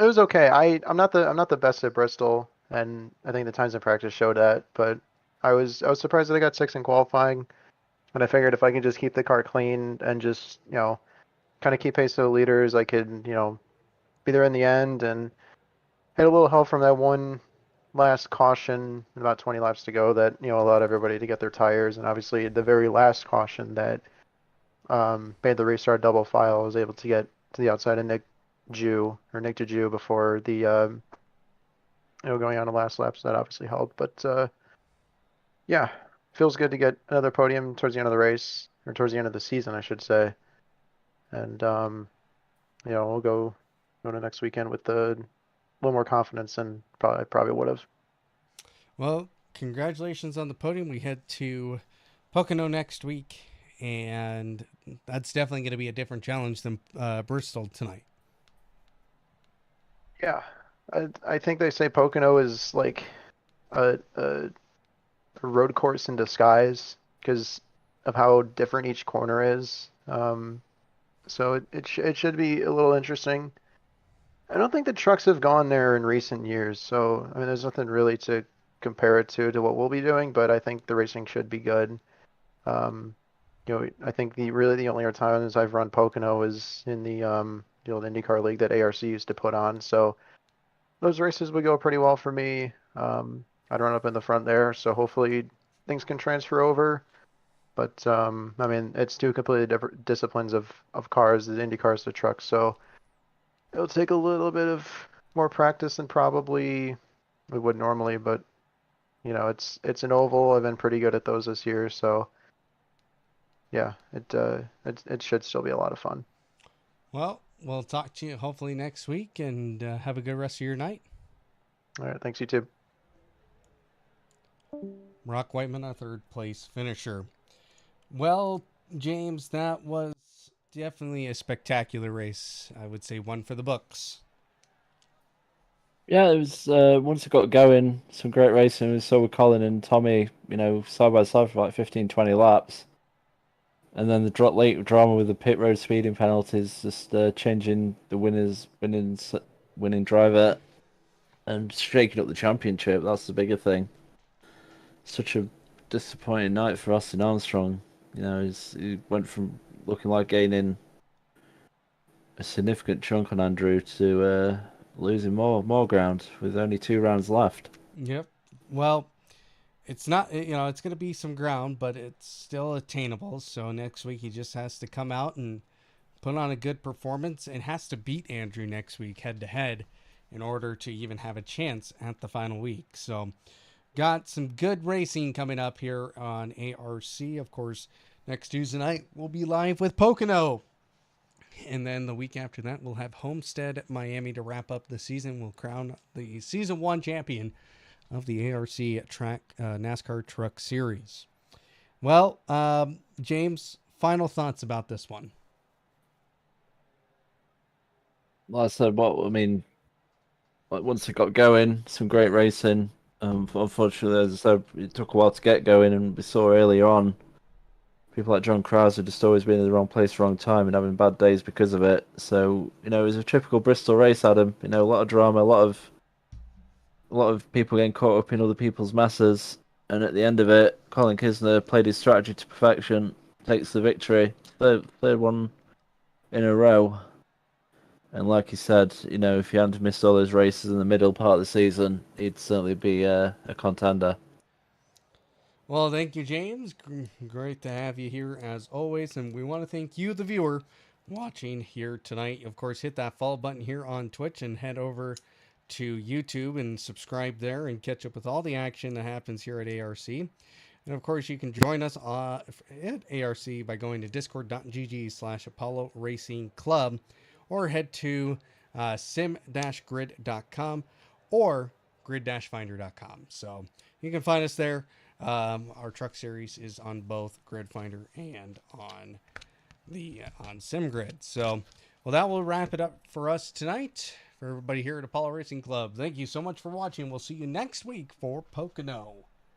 okay. I'm not the best at Bristol. and I think the times in practice showed that. But I was surprised that I got 6th in qualifying, and I figured if I can just keep the car clean and just kind of keep pace with the leaders, I could be there in the end and had a little help from that one last caution, about 20 laps to go, that allowed everybody to get their tires, and obviously the very last caution that made the restart double file. I was able to get to the outside of Nick DeJew before the going on the last lap, so that obviously helped. But yeah, feels good to get another podium towards the end of the race, or towards the end of the season, I should say. And we'll go to next weekend with a little more confidence than I probably would have. Well, congratulations on the podium. We head to Pocono next week, and that's definitely going to be a different challenge than Bristol tonight. Yeah, I think they say Pocono is like a road course in disguise because of how different each corner is. So it should be a little interesting. I don't think the trucks have gone there in recent years, so I mean, there's nothing really to compare it to what we'll be doing, but I think the racing should be good. Um, I think the only other times I've run Pocono is in the old IndyCar league that ARC used to put on, so those races would go pretty well for me. I'd run up in the front there, so hopefully things can transfer over. But I mean, it's two completely different disciplines of cars, the Indy cars to trucks, so it'll take a little bit of more practice than probably we would normally. But it's an oval. I've been pretty good at those this year, so yeah, it should still be a lot of fun. Well, we'll talk to you hopefully next week, and have a good rest of your night. All right, thanks, you too. Brock Whiteman, our third place finisher. Well, James, that was definitely a spectacular race. I would say one for the books. Yeah, it was once it got going, some great racing. We saw with Colin and Tommy, side by side for like 15, 20 laps. And then the late drama with the pit road speeding penalties, just changing the winning driver and shaking up the championship. That's the bigger thing. Such a disappointing night for Austin Armstrong. He went from looking like gaining a significant chunk on Andrew to losing more ground with only 2 rounds left. Yep. Well, it's not, it's going to be some ground, but it's still attainable. So next week he just has to come out and put on a good performance and has to beat Andrew next week head to head in order to even have a chance at the final week. So got some good racing coming up here on ARC. Of course, next Tuesday night we'll be live with Pocono. And then the week after that, we'll have Homestead, Miami to wrap up the season. We'll crown the Season 1 champion of the ARC NASCAR Truck Series. Well, James, final thoughts about this one. Like I said, once it got going, some great racing. Unfortunately, as I said, it took a while to get going, and we saw earlier on people like John Krause just always been in the wrong place, wrong time, and having bad days because of it. So it was a typical Bristol race, Adam. A lot of drama, a lot of people getting caught up in other people's messes, and at the end of it, Colin Kisner played his strategy to perfection, takes the victory, third one in a row. And like he said, if he hadn't missed all those races in the middle part of the season, he'd certainly be a contender. Well, thank you, James. Great to have you here as always. And we want to thank you, the viewer, watching here tonight. Of course, hit that follow button here on Twitch and head over to YouTube and subscribe there and catch up with all the action that happens here at ARC. And of course, you can join us at ARC by going to discord.gg/Apollo Racing Club, or head to sim-grid.com or grid-finder.com. So you can find us there. Our truck series is on both Grid Finder and on SimGrid. So, well, that will wrap it up for us tonight. For everybody here at Apollo Racing Club, thank you so much for watching. We'll see you next week for Pocono.